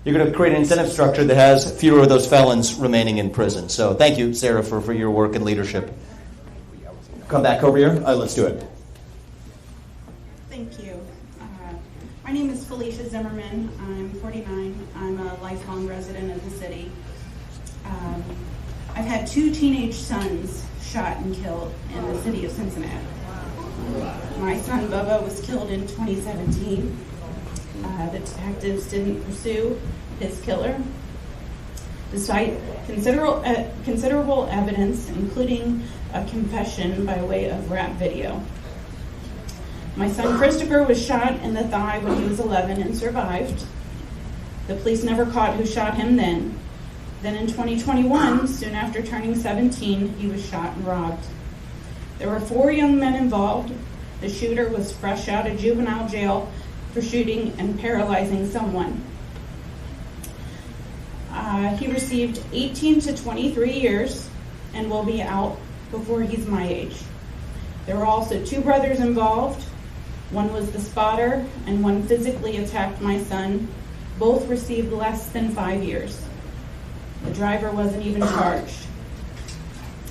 you're going to create an incentive structure that has fewer of those felons remaining in prison. So thank you, Sarah, for your work and leadership. Come back over here. Let's do it. Thank you. My name is Felicia Zimmerman. I'm 49. I'm a lifelong resident of the city. I've had 2 teenage sons shot and killed in the city of Cincinnati. My son Bubba was killed in 2017. The detectives didn't pursue his killer, despite considerable evidence, including a confession by way of rap video. My son Christopher was shot in the thigh when he was 11 and survived. The police never caught who shot him then. Then in 2021, soon after turning 17, he was shot and robbed. There were 4 young men involved. The shooter was fresh out of juvenile jail for shooting and paralyzing someone. He received 18 to 23 years and will be out before he's my age. There were also 2 brothers involved. One was the spotter and one physically attacked my son. Both received less than 5 years. The driver wasn't even charged.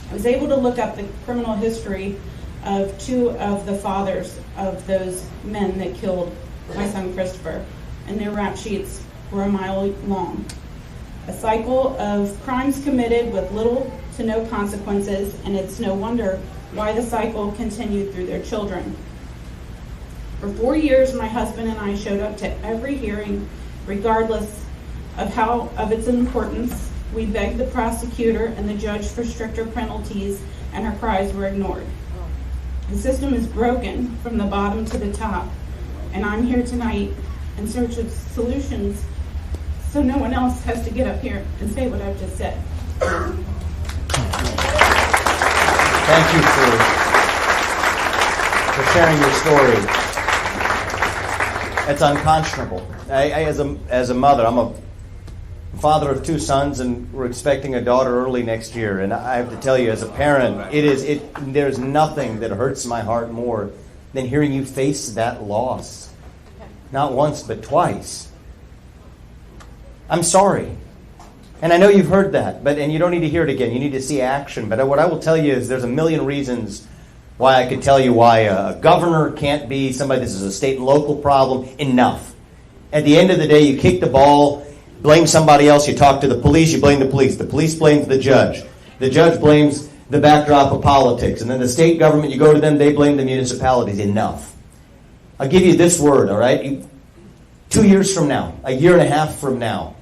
I was able to look up the criminal history of 2 of the fathers of those men that killed my son Christopher, and their rap sheets were a mile long. A cycle of crimes committed with little to no consequences, and it's no wonder why the cycle continued through their children. For 4 years, my husband and I showed up to every hearing, regardless of its importance. We begged the prosecutor and the judge for stricter penalties, and our cries were ignored. The system is broken from the bottom to the top, and I'm here tonight in search of solutions so no one else has to get up here and say what I've just said. Thank you for sharing your story. It's unconscionable. As a mother, I'm a father of 2 sons, and we're expecting a daughter early next year. And I have to tell you, as a parent, there's nothing that hurts my heart more than hearing you face that loss. Not once, but twice. I'm sorry. And I know you've heard that, and you don't need to hear it again. You need to see action. But what I will tell you is there's a million reasons why I could tell you why a governor can't be somebody. This is a state and local problem. Enough. At the end of the day, you kick the ball, blame somebody else. You talk to the police, you blame the police. The police blames the judge. The judge blames the backdrop of politics. And then the state government, you go to them, they blame the municipalities. Enough. I'll give you this word, all right? 2 years from now, a year and a half from now,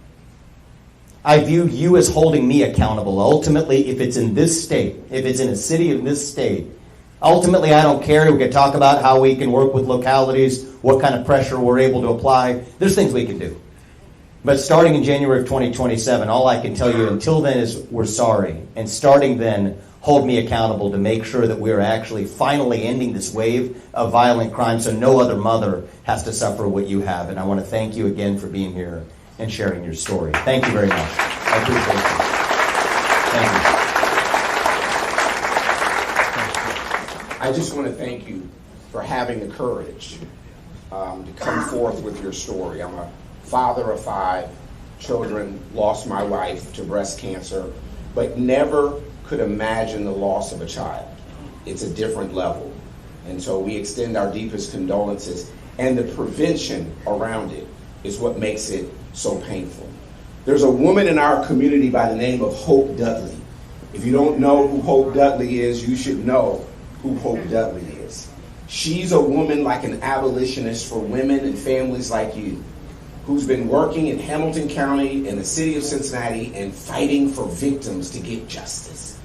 I view you as holding me accountable. Ultimately, if it's in this state, if it's in a city in this state, ultimately I don't care. We can talk about how we can work with localities, what kind of pressure we're able to apply. There's things we can do. But starting in January of 2027, all I can tell you until then is we're sorry. And starting then, hold me accountable to make sure that we're actually finally ending this wave of violent crime so no other mother has to suffer what you have. And I want to thank you again for being here and sharing your story. Thank you very much. I appreciate it. Thank you. I just want to thank you for having the courage to come forth with your story. I'm a father of 5 children, lost my wife to breast cancer, but never could imagine the loss of a child. It's a different level. And so we extend our deepest condolences, and the prevention around it is what makes it so painful. There's a woman in our community by the name of Hope Dudley. If you don't know who Hope Dudley is, you should know who Hope Dudley is. She's a woman like an abolitionist for women and families like you, who's been working in Hamilton County and the city of Cincinnati and fighting for victims to get justice.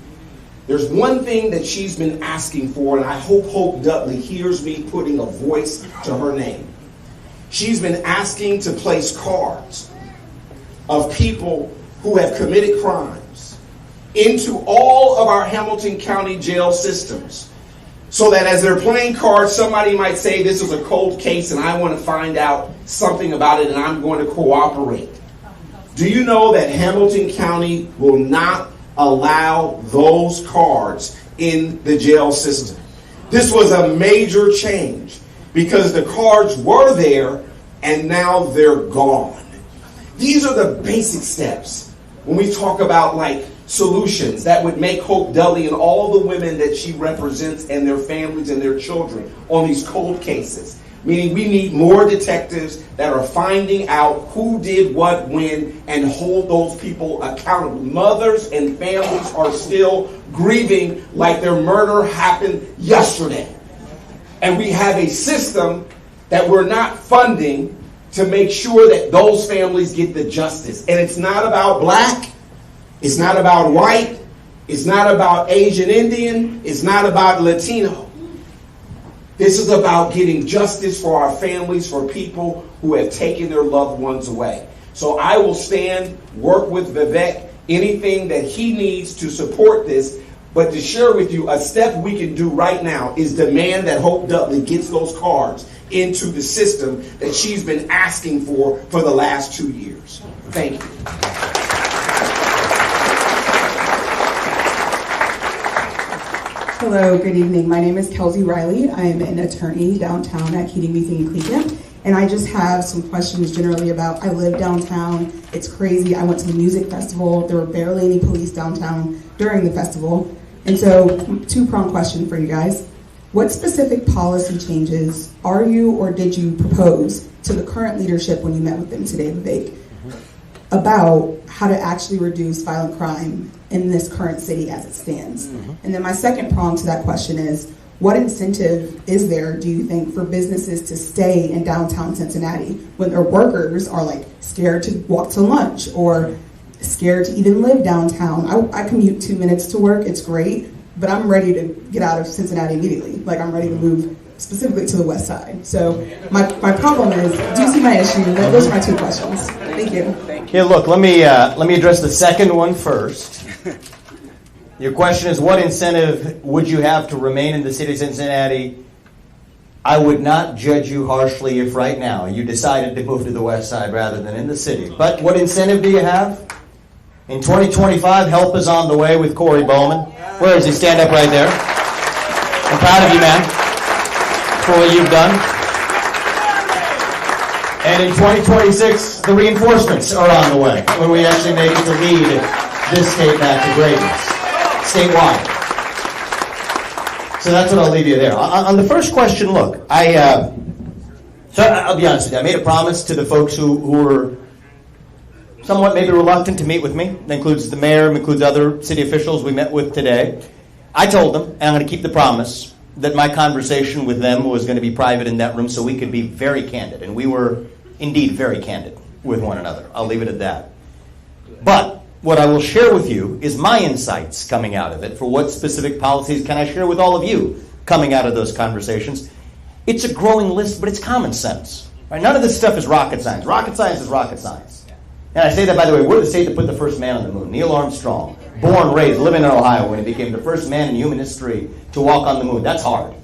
There's one thing that she's been asking for, and I hope Hope Dudley hears me putting a voice to her name. She's been asking to place cards of people who have committed crimes into all of our Hamilton County jail systems, so that as they're playing cards, somebody might say, this is a cold case and I want to find out something about it and I'm going to cooperate. Do you know that Hamilton County will not allow those cards in the jail system? This was a major change because the cards were there and now they're gone. These are the basic steps when we talk about solutions that would make Hope Dudley and all the women that she represents and their families and their children on these cold cases. Meaning we need more detectives that are finding out who did what when and hold those people accountable. Mothers and families are still grieving like their murder happened yesterday. And we have a system that we're not funding to make sure that those families get the justice. And it's not about black. It's not about white. It's not about Asian Indian. It's not about Latino. This is about getting justice for our families, for people who have taken their loved ones away. So I will stand, work with Vivek, anything that he needs to support this. But to share with you, a step we can do right now is demand that Hope Dudley gets those cards into the system that she's been asking for the last 2 years. Thank you. Hello, good evening. My name is Kelsey Riley. I am an attorney downtown at Keating Meeting in Cleveland. And I just have some questions generally about, I live downtown. It's crazy. I went to the music festival. There were barely any police downtown during the festival. And so, two-pronged question for you guys. What specific policy changes are you or did you propose to the current leadership when you met with them today, Vivek, about how to actually reduce violent crime in this current city as it stands? Mm-hmm. And then my second prong to that question is, what incentive is there, do you think, for businesses to stay in downtown Cincinnati when their workers are scared to walk to lunch or scared to even live downtown? I commute 2 minutes to work. It's great. but I'm ready to get out of Cincinnati immediately. Like, I'm ready to move specifically to the west side. So my problem is, do you see my issue? Those are my 2 questions. Thank you. Here, look, let me address the second one first. Your question is, what incentive would you have to remain in the city of Cincinnati? I would not judge you harshly if right now you decided to move to the west side rather than in the city. But what incentive do you have? In 2025, help is on the way with Corey Bowman. Where is he? Stand up right there. I'm proud of you, man, for what you've done. And in 2026, the reinforcements are on the way when we actually make it to lead this state back to greatness, statewide. So that's what I'll leave you there. On the first question, look, so I'll be honest with you. I made a promise to the folks who were somewhat maybe reluctant to meet with me. That includes the mayor, includes other city officials we met with today. I told them, and I'm going to keep the promise, that my conversation with them was going to be private in that room so we could be very candid. And we were indeed very candid with one another. I'll leave it at that. But what I will share with you is my insights coming out of it for what specific policies can I share with all of you coming out of those conversations. It's a growing list, but it's common sense. Right? None of this stuff is rocket science. Rocket science is rocket science. And I say that, by the way, we're the state that put the first man on the moon. Neil Armstrong, born, raised, living in Ohio when he became the first man in human history to walk on the moon. That's hard.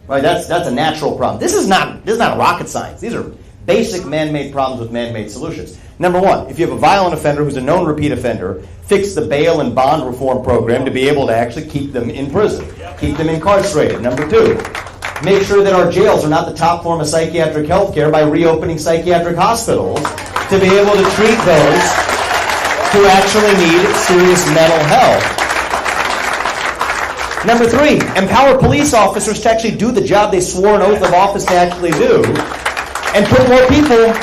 Right? That's a natural problem. This is not rocket science. These are basic man-made problems with man-made solutions. Number one, if you have a violent offender who's a known repeat offender, fix the bail and bond reform program to be able to actually keep them in prison, keep them incarcerated. Number two, make sure that our jails are not the top form of psychiatric health care by reopening psychiatric hospitals to be able to treat those who actually need serious mental health. Number three, empower police officers to actually do the job they swore an oath of office to actually do, and put more people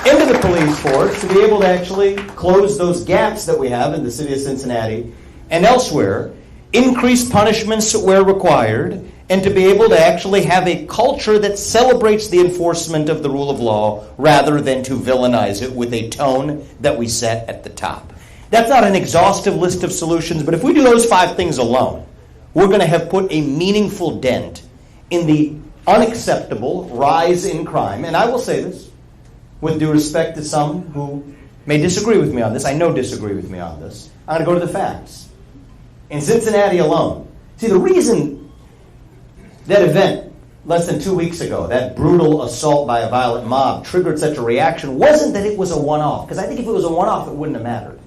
into the police force to be able to actually close those gaps that we have in the city of Cincinnati and elsewhere, increase punishments where required, and to be able to actually have a culture that celebrates the enforcement of the rule of law rather than to villainize it with a tone that we set at the top. That's not an exhaustive list of solutions, but if we do those 5 things alone, we're going to have put a meaningful dent in the unacceptable rise in crime. And I will say this, with due respect to some who may disagree with me on this. I know disagree with me on this. I'm going to go to the facts. In Cincinnati alone, see, the reason that event less than 2 weeks ago, that brutal assault by a violent mob, triggered such a reaction wasn't that it was a one-off. Because I think if it was a one-off, it wouldn't have mattered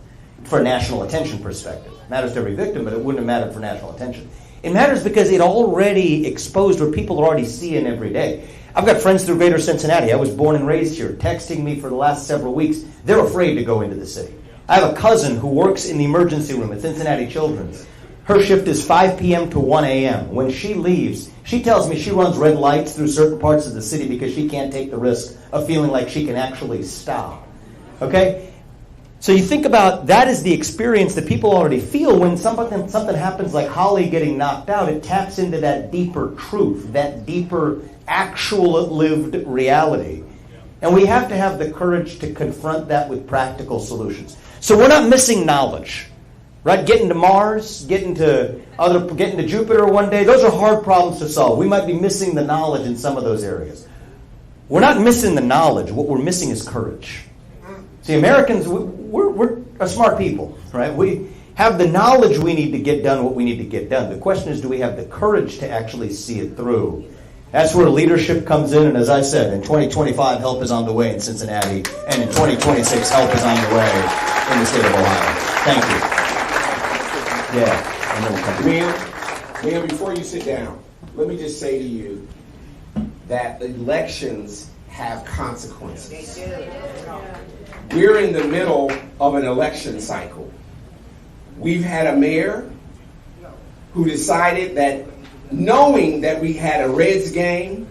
for a national attention perspective. It matters to every victim, but it wouldn't have mattered for national attention. It matters because it already exposed what people are already seeing every day. I've got friends through greater Cincinnati. I was born and raised here, texting me for the last several weeks. They're afraid to go into the city. I have a cousin who works in the emergency room at Cincinnati Children's. Her shift is 5 p.m. to 1 a.m. When she leaves, she tells me she runs red lights through certain parts of the city because she can't take the risk of feeling like she can actually stop. Okay? So you think about that is the experience that people already feel when something happens like Holly getting knocked out. It taps into that deeper truth, that deeper actual lived reality. And we have to have the courage to confront that with practical solutions. So we're not missing knowledge. Right? Getting to Mars, getting to Jupiter one day, those are hard problems to solve. We might be missing the knowledge in some of those areas. We're not missing the knowledge. What we're missing is courage. See, Americans, we're a smart people, right? We have the knowledge we need to get done what we need to get done. The question is, do we have the courage to actually see it through? That's where leadership comes in, and as I said, in 2025, help is on the way in Cincinnati, and in 2026, help is on the way in the state of Ohio. Thank you. Yeah. And then we'll come Ma'am, before you sit down, let me just say to you that elections have consequences. They do. We're in the middle of an election cycle. We've had a mayor who decided that, knowing that we had a Reds game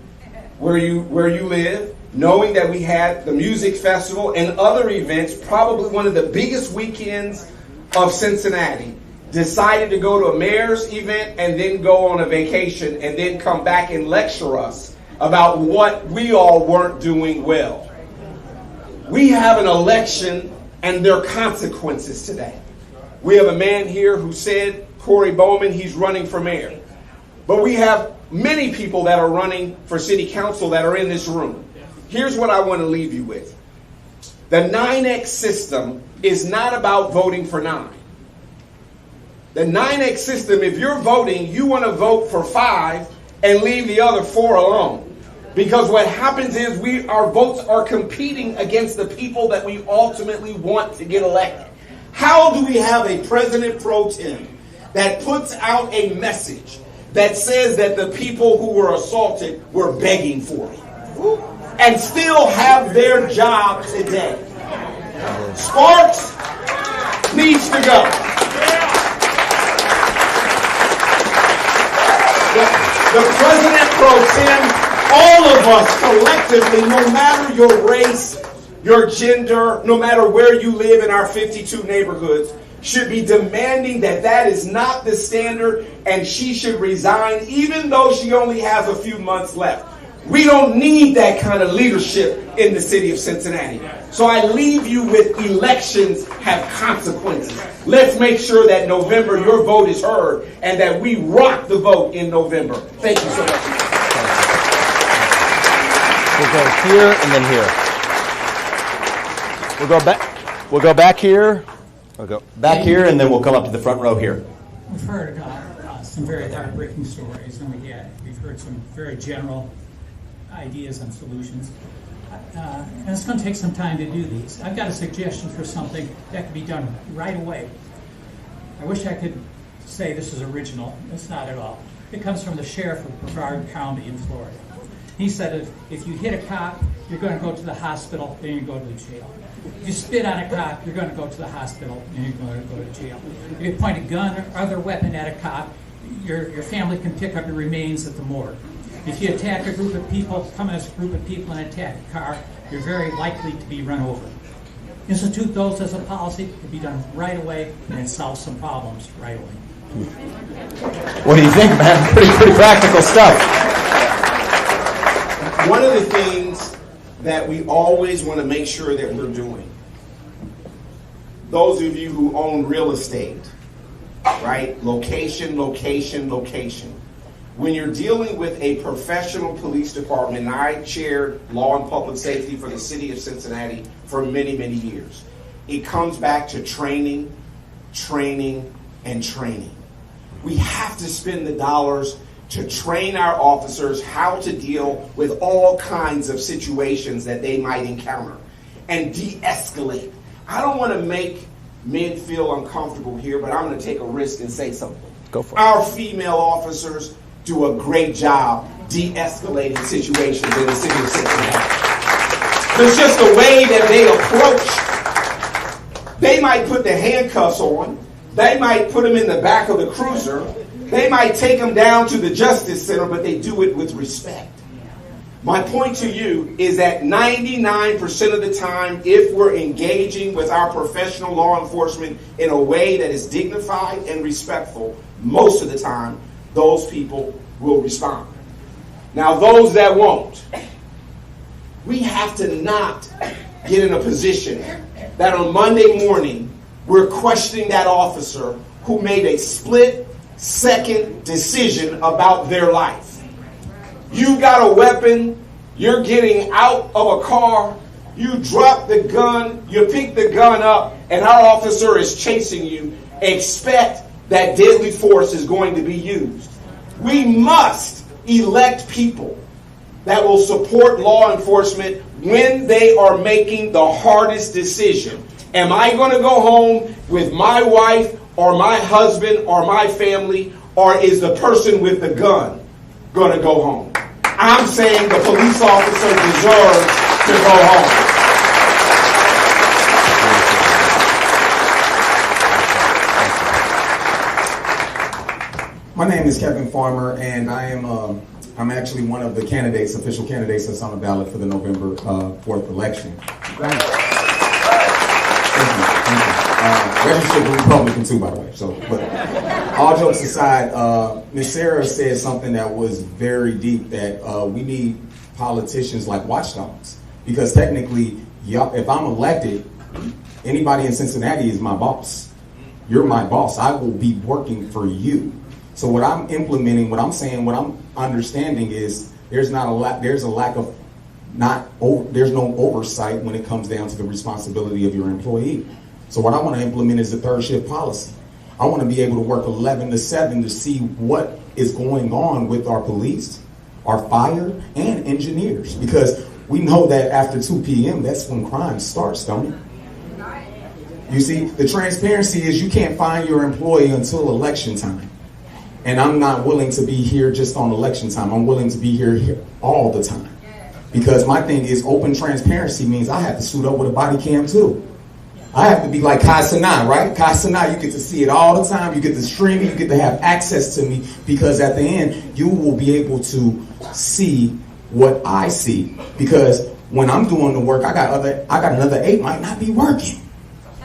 where you live, knowing that we had the music festival and other events, probably one of the biggest weekends of Cincinnati, decided to go to a mayor's event and then go on a vacation and then come back and lecture us about what we all weren't doing well. We have an election and there are consequences today. We have a man here who said Corey Bowman, he's running for mayor. But we have many people that are running for city council that are in this room. Here's what I want to leave you with. The 9X system is not about voting for 9. The 9X system, if you're voting, you want to vote for 5 and leave the other 4 alone. Because what happens is our votes are competing against the people that we ultimately want to get elected. How do we have a president pro tem that puts out a message that says that the people who were assaulted were begging for it and still have their job today? Sparks needs to go. The president pro tem, all of us collectively, no matter your race, your gender, no matter where you live in our 52 neighborhoods, should be demanding that that is not the standard and she should resign even though she only has a few months left. We don't need that kind of leadership in the city of Cincinnati. So I leave you with elections have consequences. Let's make sure that November your vote is heard and that we rock the vote in November. Thank you so much. We'll go here and then here. We'll go back here. We'll go back here and then we'll come up to the front row here. We've heard some very heartbreaking stories, and we've heard some very general ideas and solutions. And it's going to take some time to do these. I've got a suggestion for something that can be done right away. I wish I could say this is original. It's not at all. It comes from the sheriff of Brevard County in Florida. He said if you hit a cop, you're going to go to the hospital, then you go to the jail. If you spit on a cop, you're going to go to the hospital, and you're going to go to jail. If you point a gun or other weapon at a cop, your family can pick up your remains at the morgue. If you attack a group of people, come as a group of people and attack a car, you're very likely to be run over. Institute those as a policy. It can be done right away, and it solves some problems right away. What do you think, man? Pretty practical stuff. One of the things that we always want to make sure that we're doing, those of you who own real estate, right? Location, location, location. When you're dealing with a professional police department, and I chaired law and public safety for the city of Cincinnati for many, many years, it comes back to training, training, and training. We have to spend the dollars to train our officers how to deal with all kinds of situations that they might encounter and de-escalate. I don't want to make men feel uncomfortable here, but I'm going to take a risk and say something. Go for it. Our female officers do a great job de-escalating situations in the city of Cincinnati. There's just the way that they approach. They might put the handcuffs on. They might put them in the back of the cruiser. They might take them down to the Justice Center, but they do it with respect. My point to you is that 99% of the time, if we're engaging with our professional law enforcement in a way that is dignified and respectful, most of the time, those people will respond. Now, those that won't, we have to not get in a position that on Monday morning, we're questioning that officer who made a split-second decision about their life. You got a weapon, you're getting out of a car, you drop the gun, you pick the gun up, and our officer is chasing you. Expect that deadly force is going to be used. We must elect people that will support law enforcement when they are making the hardest decision. Am I going to go home with my wife or my husband or my family, or is the person with the gun going to go home? I'm saying the police officer deserves to go home. My name is Kevin Farmer, and I'm actually one of the candidates, official candidates that's on the ballot for the November 4th election. Thank you. Registered Republican too, by the way. So, but all jokes aside, Ms. Sarah said something that was very deep, that we need politicians like watchdogs, because technically, if I'm elected, anybody in Cincinnati is my boss. You're my boss. I will be working for you. So what I'm implementing, what I'm saying, what I'm understanding is there's no oversight when it comes down to the responsibility of your employee. So what I want to implement is the third shift policy. I want to be able to work 11 to 7 to see what is going on with our police, our fire, and engineers. Because we know that after 2 p.m., that's when crime starts, don't it? You see, the transparency is you can't find your employee until election time. And I'm not willing to be here just on election time. I'm willing to be here all the time. Because my thing is open transparency means I have to suit up with a body cam too. I have to be like Kai Cenat, right? Kai Cenat, you get to see it all the time. You get to stream it. You get to have access to me because at the end, you will be able to see what I see. Because when I'm doing the work, I got another 8 might not be working.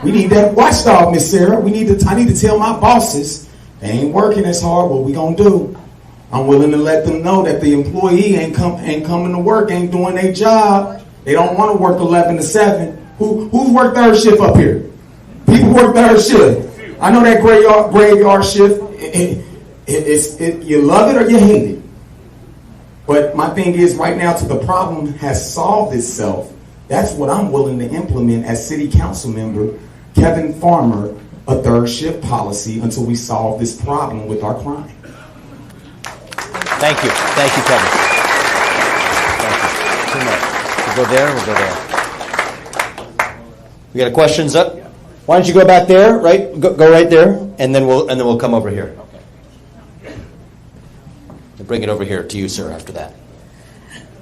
We need that watchdog, Miss Sarah. I need to tell my bosses they ain't working as hard. What we gonna do? I'm willing to let them know that the employee ain't coming to work, ain't doing their job. They don't want to work 11 to 7. Who's worked third shift up here? People work third shift. I know that graveyard shift. You love it or you hate it. But my thing is right now till the problem has solved itself, that's what I'm willing to implement as city council member Kevin Farmer, a third shift policy until we solve this problem with our crime. Thank you. Thank you, Kevin. Thank you. 2 more. We'll go there, we'll go there. We got questions up? Why don't you go back there, right? Go right there, and then we'll come over here. We'll bring it over here to you, sir, after that.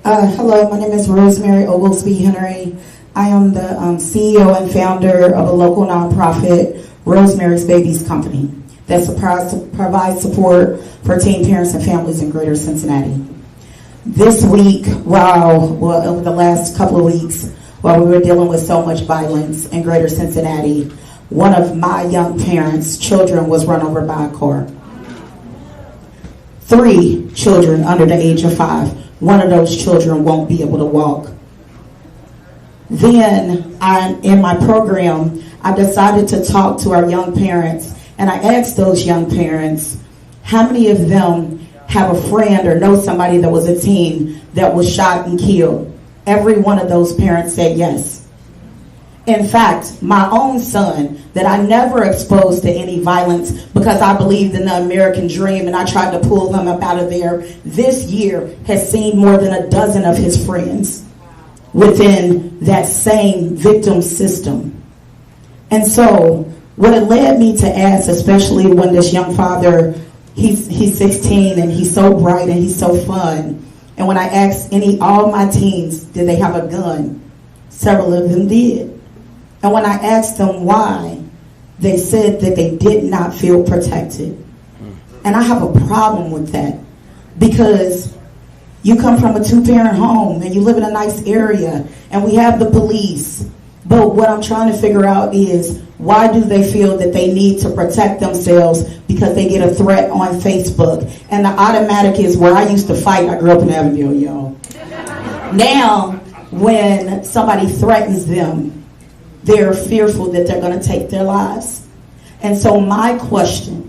Hello, my name is Rosemary Oglesby Henry. I am the CEO and founder of a local nonprofit, Rosemary's Babies Company, that provides support for teen parents and families in greater Cincinnati. This week, over the last couple of weeks, while we were dealing with so much violence in greater Cincinnati, one of my young parents' children was run over by a car. 3 children under the age of 5. One of those children won't be able to walk. Then, in my program, I decided to talk to our young parents, and I asked those young parents, how many of them have a friend or know somebody that was a teen that was shot and killed? Every one of those parents said yes. In fact, my own son, that I never exposed to any violence because I believed in the American dream and I tried to pull them up out of there, this year has seen more than a dozen of his friends within that same victim system. And so what it led me to ask, especially when this young father, he's 16 and he's so bright and he's so fun. And when I asked all my teens, did they have a gun? Several of them did. And when I asked them why, they said that they did not feel protected. And I have a problem with that because you come from a 2-parent home and you live in a nice area and we have the police. But what I'm trying to figure out is why do they feel that they need to protect themselves because they get a threat on Facebook? And the automatic is where I used to fight. I grew up in Avondale, y'all. Now, when somebody threatens them, they're fearful that they're going to take their lives. And so my question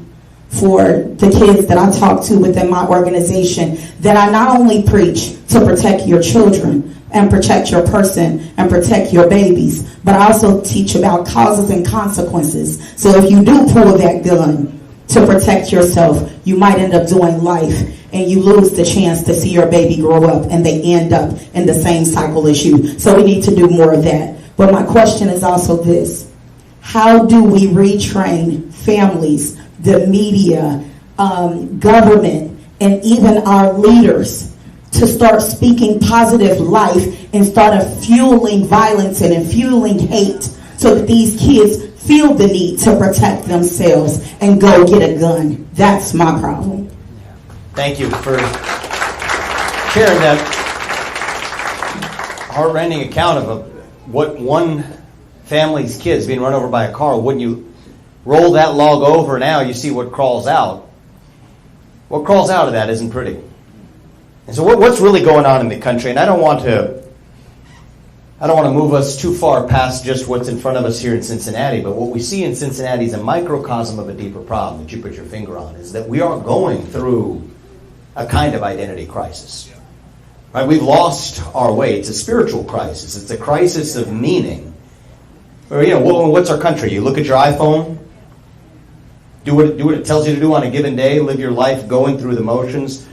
for the kids that I talk to within my organization, that I not only preach to protect your children and protect your person and protect your babies, but I also teach about causes and consequences. So if you do pull that gun to protect yourself, you might end up doing life and you lose the chance to see your baby grow up and they end up in the same cycle as you. So we need to do more of that. But my question is also this: how do we retrain families, the media, government, and even our leaders to start speaking positive life instead of fueling violence and fueling hate so that these kids feel the need to protect themselves and go get a gun? That's my problem. Thank you for sharing that heart-rending account of what one family's kids being run over by a car. When you roll that log over now, you see what crawls out. What crawls out of that isn't pretty. And so what's really going on in the country, and I don't want to I don't want to move us too far past just what's in front of us here in Cincinnati, but what we see in Cincinnati is a microcosm of a deeper problem that you put your finger on, is that we are going through a kind of identity crisis. Right? We've lost our way. It's a spiritual crisis. It's a crisis of meaning. Or, what's our country? You look at your iPhone, do what it tells you to do on a given day, live your life going through the motions,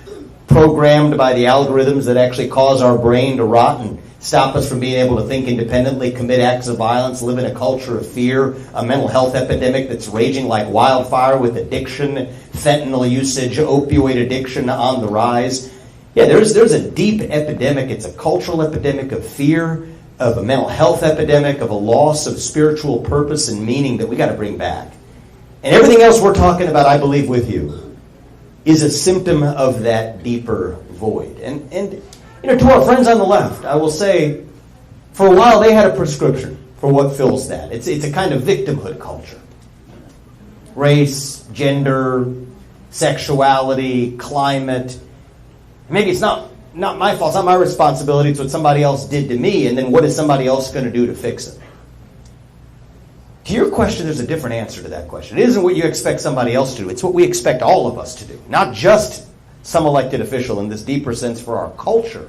programmed by the algorithms that actually cause our brain to rot and stop us from being able to think independently, commit acts of violence, live in a culture of fear, a mental health epidemic that's raging like wildfire with addiction, fentanyl usage, opioid addiction on the rise. Yeah, there's a deep epidemic. It's a cultural epidemic of fear, of a mental health epidemic, of a loss of spiritual purpose and meaning that we got to bring back. And everything else we're talking about, I believe with you, is a symptom of that deeper void. And to our friends on the left, I will say, for a while they had a prescription for what fills that. It's a kind of victimhood culture. Race, gender, sexuality, climate. Maybe it's not my fault, it's not my responsibility, it's what somebody else did to me, and then what is somebody else going to do to fix it? To your question, there's a different answer to that question. It isn't what you expect somebody else to do, it's what we expect all of us to do. Not just some elected official in this deeper sense for our culture.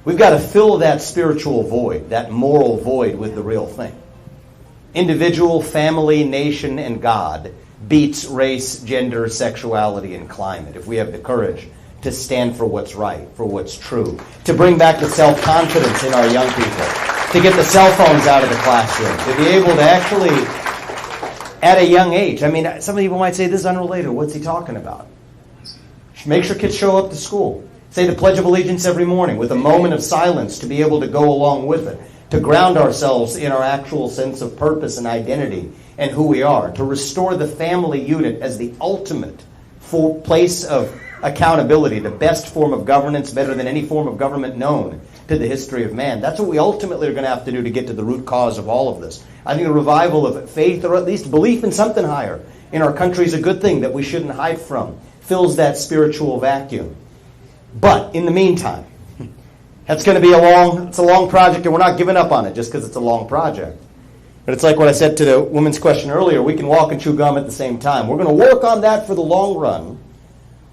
We've got to fill that spiritual void, that moral void, with the real thing. Individual, family, nation, and God beats race, gender, sexuality, and climate if we have the courage to stand for what's right, for what's true, to bring back the self-confidence in our young people, to get the cell phones out of the classroom, to be able to actually, at a young age, some people might say this is unrelated. What's he talking about? Make sure kids show up to school. Say the Pledge of Allegiance every morning with a moment of silence to be able to go along with it, to ground ourselves in our actual sense of purpose and identity and who we are, to restore the family unit as the ultimate place of accountability, the best form of governance, better than any form of government known to the history of man. That's what we ultimately are going to have to do to get to the root cause of all of this. I think a revival of faith, or at least belief in something higher in our country, is a good thing that we shouldn't hide from. Fills that spiritual vacuum. But in the meantime, that's going to be a long project, and we're not giving up on it just because it's a long project. But it's like what I said to the woman's question earlier, we can walk and chew gum at the same time. We're going to work on that for the long run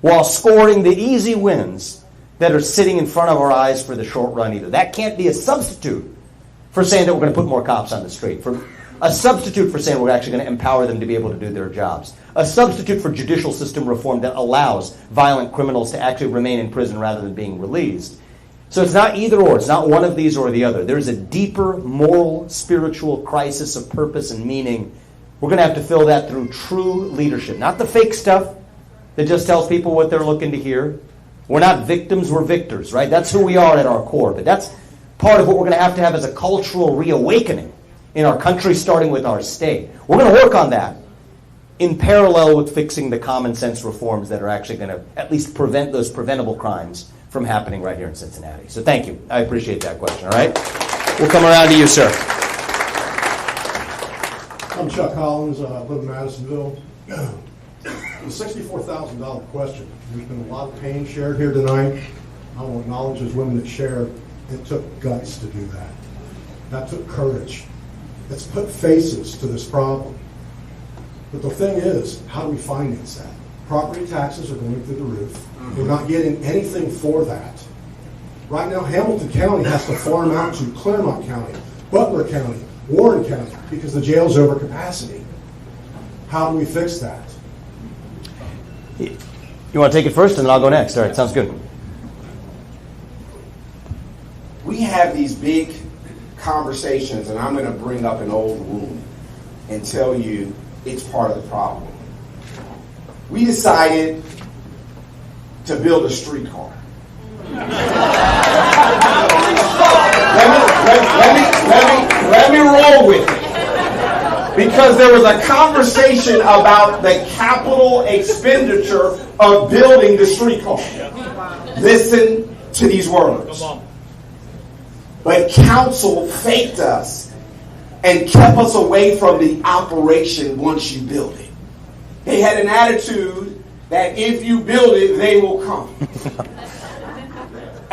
while scoring the easy wins that are sitting in front of our eyes for the short run either. That can't be a substitute for saying that we're going to put more cops on the street, for a substitute for saying we're actually going to empower them to be able to do their jobs, a substitute for judicial system reform that allows violent criminals to actually remain in prison rather than being released. So it's not either or. It's not one of these or the other. There's a deeper moral, spiritual crisis of purpose and meaning. We're going to have to fill that through true leadership, not the fake stuff that just tells people what they're looking to hear. We're not victims, we're victors, right? That's who we are at our core. But that's part of what we're going to have as a cultural reawakening in our country, starting with our state. We're going to work on that in parallel with fixing the common sense reforms that are actually going to at least prevent those preventable crimes from happening right here in Cincinnati. So thank you. I appreciate that question, all right? We'll come around to you, sir. I'm Chuck Collins. I live in Madisonville. The $64,000 question. There's been a lot of pain shared here tonight. I want to acknowledge those women that shared. It took guts to do that. That took courage. It's put faces to this problem. But the thing is, how do we finance that? Property taxes are going through the roof. We're not getting anything for that. Right now, Hamilton County has to farm out to Claremont County, Butler County, Warren County, because the jail's over capacity. How do we fix that? You want to take it first, and then I'll go next. All right, sounds good. We have these big conversations, and I'm going to bring up an old wound and tell you it's part of the problem. We decided to build a streetcar. Let me roll with it. Because there was a conversation about the capital expenditure of building the streetcar. Listen to these words. But council faked us and kept us away from the operation once you build it. They had an attitude that if you build it, they will come.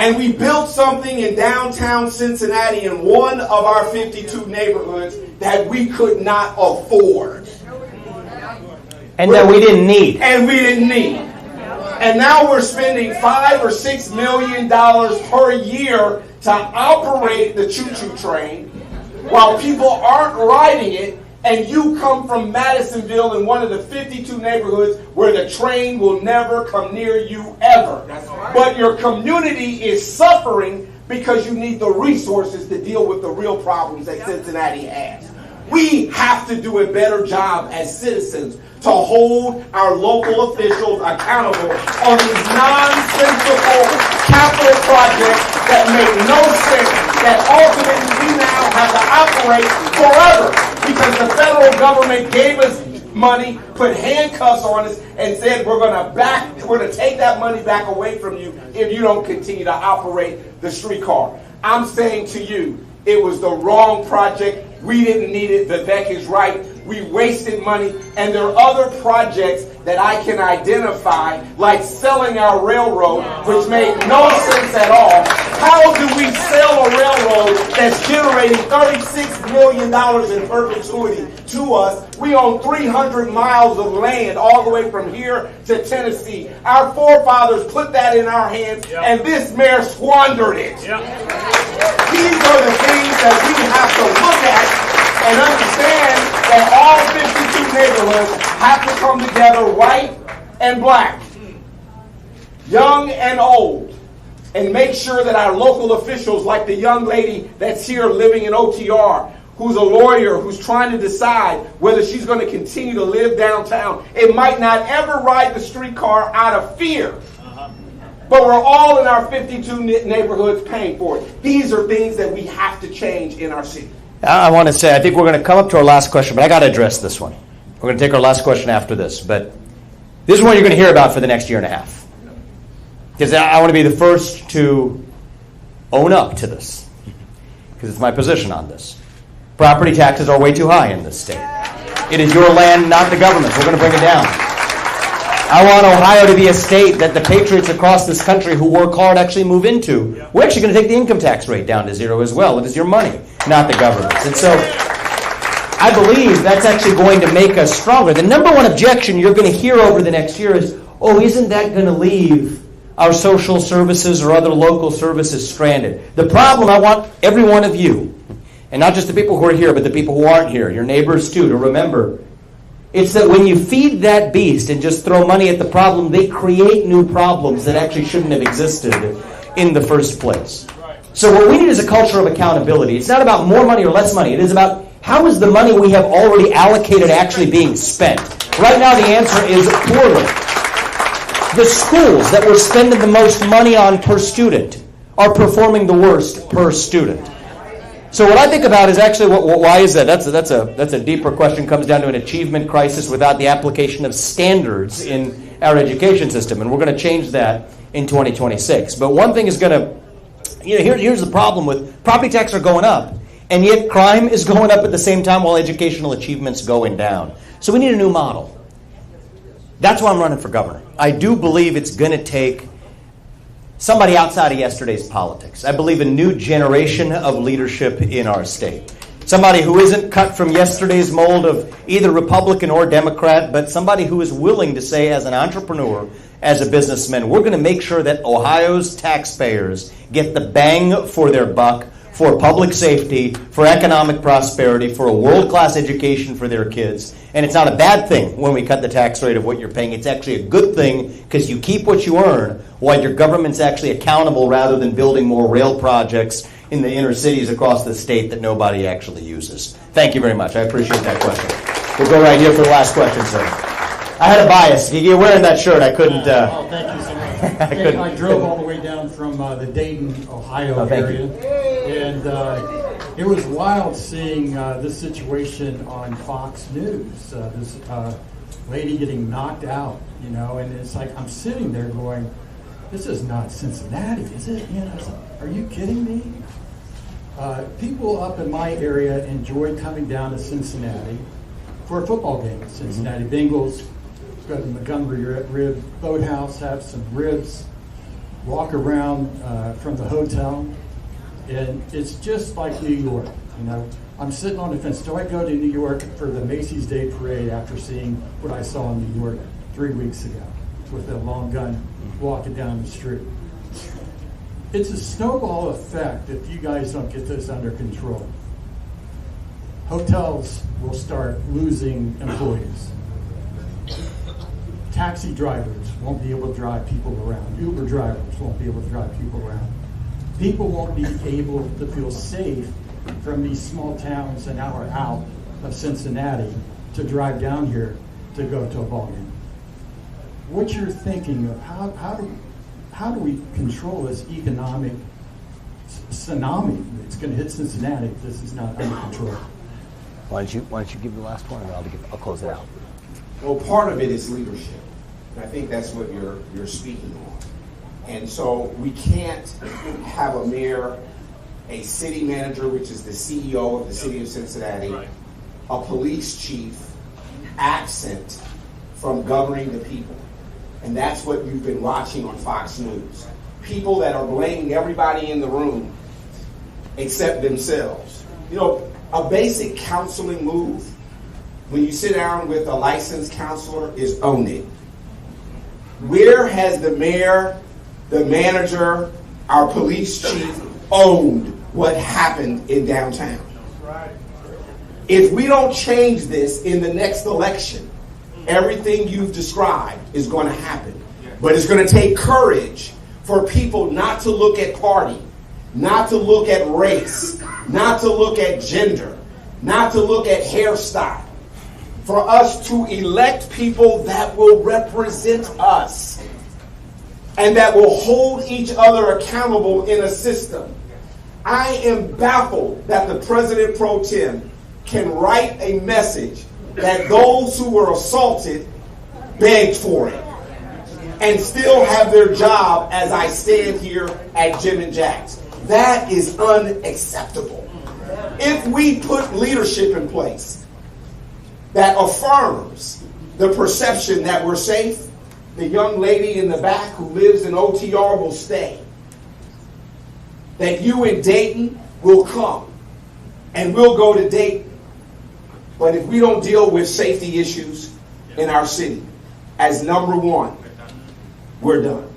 And we built something in downtown Cincinnati in one of our 52 neighborhoods that we could not afford. And that we didn't need. And we didn't need. And now we're spending $5 or $6 million per year to operate the choo-choo train while people aren't riding it. And you come from Madisonville in one of the 52 neighborhoods where the train will never come near you ever. But your community is suffering because you need the resources to deal with the real problems that Cincinnati has. We have to do a better job as citizens to hold our local officials accountable on these nonsensical capital projects that make no sense, that ultimately we now have to operate forever. Because the federal government gave us money, put handcuffs on us, and said we're going to take that money back away from you if you don't continue to operate the streetcar. I'm saying to you, it was the wrong project. We didn't need it. Vivek is right. We wasted money. And there are other projects that I can identify, like selling our railroad, which made no sense at all. How do we sell a railroad that's generating $36 million in perpetuity to us? We own 300 miles of land all the way from here to Tennessee. Our forefathers put that in our hands, and this mayor squandered it. These are the things that we have to look at and understand that all 52 neighborhoods have to come together, white and black, young and old, and make sure that our local officials, like the young lady that's here living in OTR, who's a lawyer, who's trying to decide whether she's going to continue to live downtown, it might not ever ride the streetcar out of fear. But we're all in our 52 neighborhoods paying for it. These are things that we have to change in our city. I want to say, I think we're going to come up to our last question, but I got to address this one. We're going to take our last question after this, but this is one you're going to hear about for the next year and a half. Because I want to be the first to own up to this, because it's my position on this. Property taxes are way too high in this state. It is your land, not the government's. We're going to bring it down. I want Ohio to be a state that the patriots across this country who work hard actually move into. We're actually going to take the income tax rate down to zero as well. It is your money, not the government's. And so I believe that's actually going to make us stronger. The number one objection you're going to hear over the next year is, oh, isn't that going to leave our social services or other local services stranded? The problem, I want every one of you, and not just the people who are here, but the people who aren't here, your neighbors too, to remember, it's that when you feed that beast and just throw money at the problem, they create new problems that actually shouldn't have existed in the first place. So what we need is a culture of accountability. It's not about more money or less money. It is about how is the money we have already allocated actually being spent. Right now the answer is poorly. The schools that we're spending the most money on per student are performing the worst per student. So what I think about is actually, why is that? That's a deeper question. Comes down to an achievement crisis without the application of standards in our education system, and we're going to change that in 2026. But one thing is going to, here's the problem with property taxes are going up, and yet crime is going up at the same time while educational achievement's going down. So we need a new model. That's why I'm running for governor. I do believe it's going to take somebody outside of yesterday's politics. I believe a new generation of leadership in our state. Somebody who isn't cut from yesterday's mold of either Republican or Democrat, but somebody who is willing to say, as an entrepreneur, as a businessman, we're going to make sure that Ohio's taxpayers get the bang for their buck for public safety, for economic prosperity, for a world-class education for their kids. And it's not a bad thing when we cut the tax rate of what you're paying. It's actually a good thing because you keep what you earn while your government's actually accountable rather than building more rail projects in the inner cities across the state that nobody actually uses. Thank you very much. I appreciate that question. We'll go right here for the last question, sir. I had a bias. You're wearing that shirt. I couldn't... thank you so much. I drove all the way down from the Dayton, Ohio area. And it was wild seeing this situation on Fox News. This lady getting knocked out, and it's like I'm sitting there going, this is not Cincinnati, is it? Are you kidding me? People up in my area enjoy coming down to Cincinnati for a football game. Cincinnati Bengals go to Montgomery Rib Boathouse, have some ribs. walk around from the hotel, and it's just like New York. You know, I'm sitting on the fence. Do I go to New York for the Macy's Day Parade after seeing what I saw in New York 3 weeks ago with a long gun walking down the street? It's a snowball effect if you guys don't get this under control. Hotels will start losing employees. Taxi drivers won't be able to drive people around. Uber drivers won't be able to drive people around. People won't be able to feel safe from these small towns an hour out of Cincinnati to drive down here to go to a ballgame. What you're thinking of, how do we control this economic tsunami that's going to hit Cincinnati if this is not under control? Why don't you give the last point, and I'll close it out. Well, part of it is leadership. And I think that's what you're speaking on. And so we can't have a mayor, a city manager, which is the CEO of the city of Cincinnati, a police chief, absent from governing the people. And that's what you've been watching on Fox News. People that are blaming everybody in the room except themselves. You know, a basic counseling move when you sit down with a licensed counselor is own it. Where has the mayor, the manager, our police chief owned what happened in downtown? If we don't change this in the next election, everything you've described is going to happen. But it's going to take courage for people not to look at party, not to look at race, not to look at gender, not to look at hairstyle. For us to elect people that will represent us and that will hold each other accountable in a system. I am baffled that the President Pro Tem can write a message that those who were assaulted begged for it and still have their job as I stand here at Jim and Jack's. That is unacceptable. If we put leadership in place that affirms the perception that we're safe, the young lady in the back who lives in OTR will stay. That you in Dayton will come and we'll go to Dayton. But if we don't deal with safety issues in our city as number one, we're done.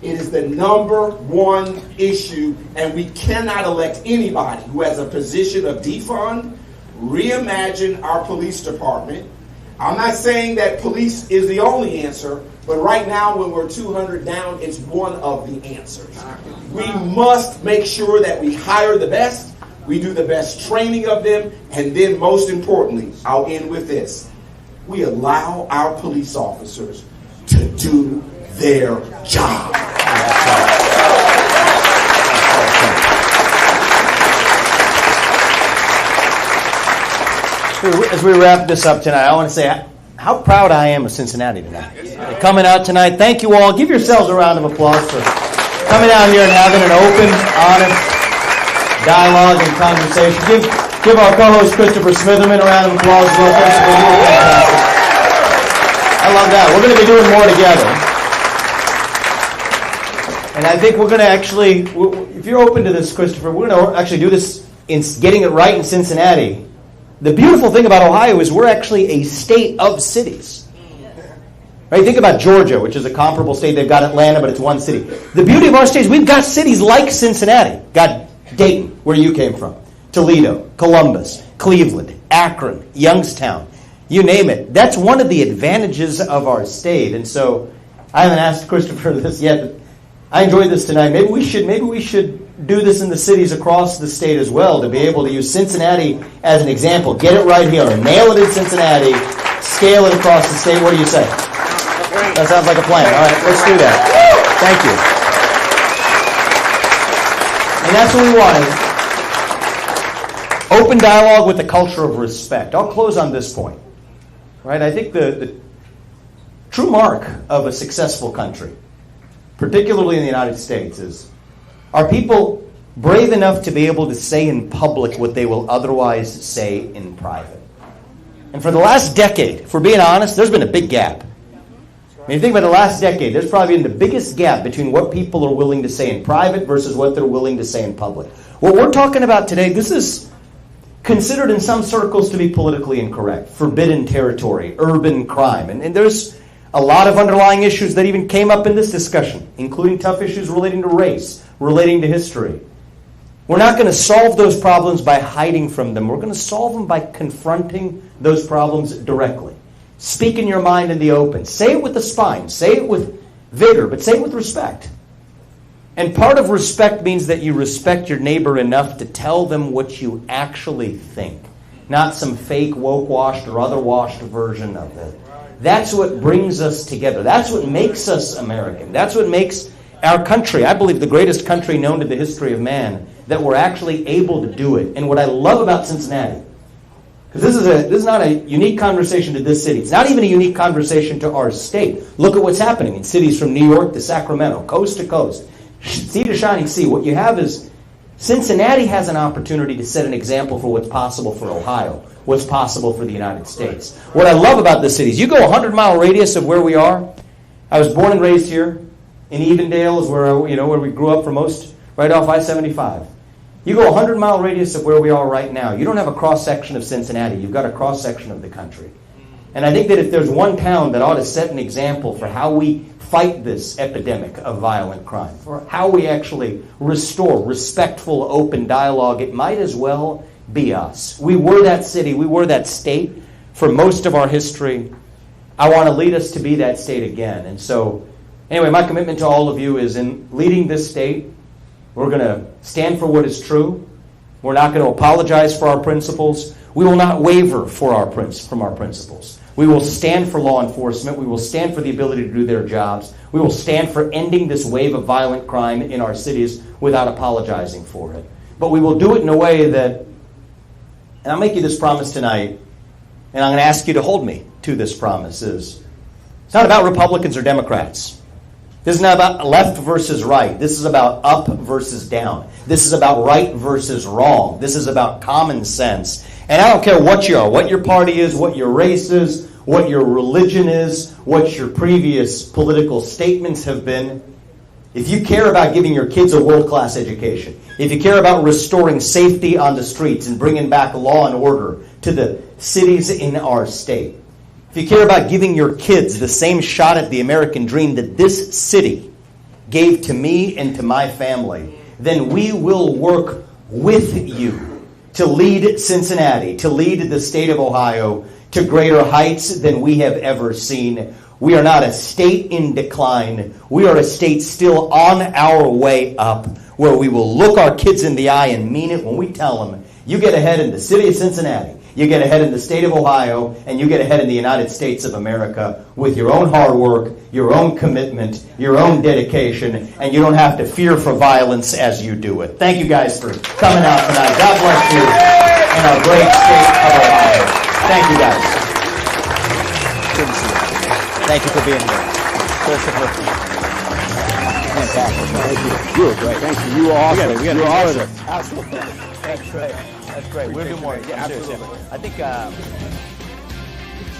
It is the number one issue, and we cannot elect anybody who has a position of defund, reimagine our police department. I'm not saying that police is the only answer, but right now when we're 200 down, it's one of the answers. We must make sure that we hire the best, we do the best training of them, and then most importantly, I'll end with this. We allow our police officers to do their job. As we wrap this up tonight, I want to say how proud I am of Cincinnati tonight. Coming out tonight, thank you all. Give yourselves a round of applause for coming out here and having an open, honest dialogue and conversation. Give our co-host Christopher Smitherman a round of applause as well. I love that. We're going to be doing more together. And I think we're going to actually, if you're open to this, Christopher, we're going to actually do this in getting it right in Cincinnati. The beautiful thing about Ohio is we're actually a state of cities. Right? Think about Georgia, which is a comparable state. They've got Atlanta, but it's one city. The beauty of our state is we've got cities like Cincinnati. Got Dayton, where you came from. Toledo, Columbus, Cleveland, Akron, Youngstown. You name it. That's one of the advantages of our state. And so I haven't asked Christopher this yet, but I enjoyed this tonight. Maybe we should do this in the cities across the state as well, to be able to use Cincinnati as an example. Get it right here. Nail it in Cincinnati. Scale it across the state. What do you say? That sounds like a plan. All right, let's do that. Thank you. And that's what we wanted. Open dialogue with the culture of respect. I'll close on this point. Right? I think the true mark of a successful country, particularly in the United States, is, are people brave enough to be able to say in public what they will otherwise say in private? And for the last decade, if we're being honest, there's been a big gap. When you think about the last decade, there's probably been the biggest gap between what people are willing to say in private versus what they're willing to say in public. What we're talking about today, this is considered in some circles to be politically incorrect, forbidden territory, urban crime. And there's a lot of underlying issues that even came up in this discussion, including tough issues relating to race, relating to history. We're not going to solve those problems by hiding from them. We're going to solve them by confronting those problems directly. Speak in your mind in the open. Say it with the spine. Say it with vigor, but say it with respect. And part of respect means that you respect your neighbor enough to tell them what you actually think, not some fake woke-washed or other-washed version of it. That's what brings us together. That's what makes us American. That's what makes our country, I believe, the greatest country known to the history of man, that we're actually able to do it. And what I love about Cincinnati, because this is not a unique conversation to this city. It's not even a unique conversation to our state. Look at what's happening in cities from New York to Sacramento, coast to coast, sea to shining sea. What you have is Cincinnati has an opportunity to set an example for what's possible for Ohio, what's possible for the United States. What I love about this city is you go 100-mile radius of where we are. I was born and raised here in Evendale, is where we grew up for most, right off I-75. You go 100-mile radius of where we are right now. You don't have a cross-section of Cincinnati. You've got a cross-section of the country. And I think that if there's one town that ought to set an example for how we fight this epidemic of violent crime, for how we actually restore respectful, open dialogue, it might as well be us. We were that city. We were that state for most of our history. I want to lead us to be that state again. And so, anyway, my commitment to all of you is in leading this state, we're going to stand for what is true. We're not going to apologize for our principles. We will not waver from our principles. We will stand for law enforcement. We will stand for the ability to do their jobs. We will stand for ending this wave of violent crime in our cities without apologizing for it. But we will do it in a way that, and I'll make you this promise tonight, and I'm going to ask you to hold me to this promise, it's not about Republicans or Democrats. This is not about left versus right. This is about up versus down. This is about right versus wrong. This is about common sense. And I don't care what you are, what your party is, what your race is, what your religion is, what your previous political statements have been. If you care about giving your kids a world-class education, if you care about restoring safety on the streets and bringing back law and order to the cities in our state, if you care about giving your kids the same shot at the American dream that this city gave to me and to my family, then we will work with you to lead Cincinnati, to lead the state of Ohio to greater heights than we have ever seen. We are not a state in decline. We are a state still on our way up, where we will look our kids in the eye and mean it when we tell them, you get ahead in the city of Cincinnati, you get ahead in the state of Ohio, and you get ahead in the United States of America with your own hard work, your own commitment, your own dedication, and you don't have to fear for violence as you do it. Thank you guys for coming out tonight. God bless you in our great state of Ohio. Thank you guys. Thank you for being here. Fantastic. Thank you. You were great. Thank you. You were awesome. You were awesome. Absolutely. That's great. That's great. We'll do more. Yeah, absolutely. I think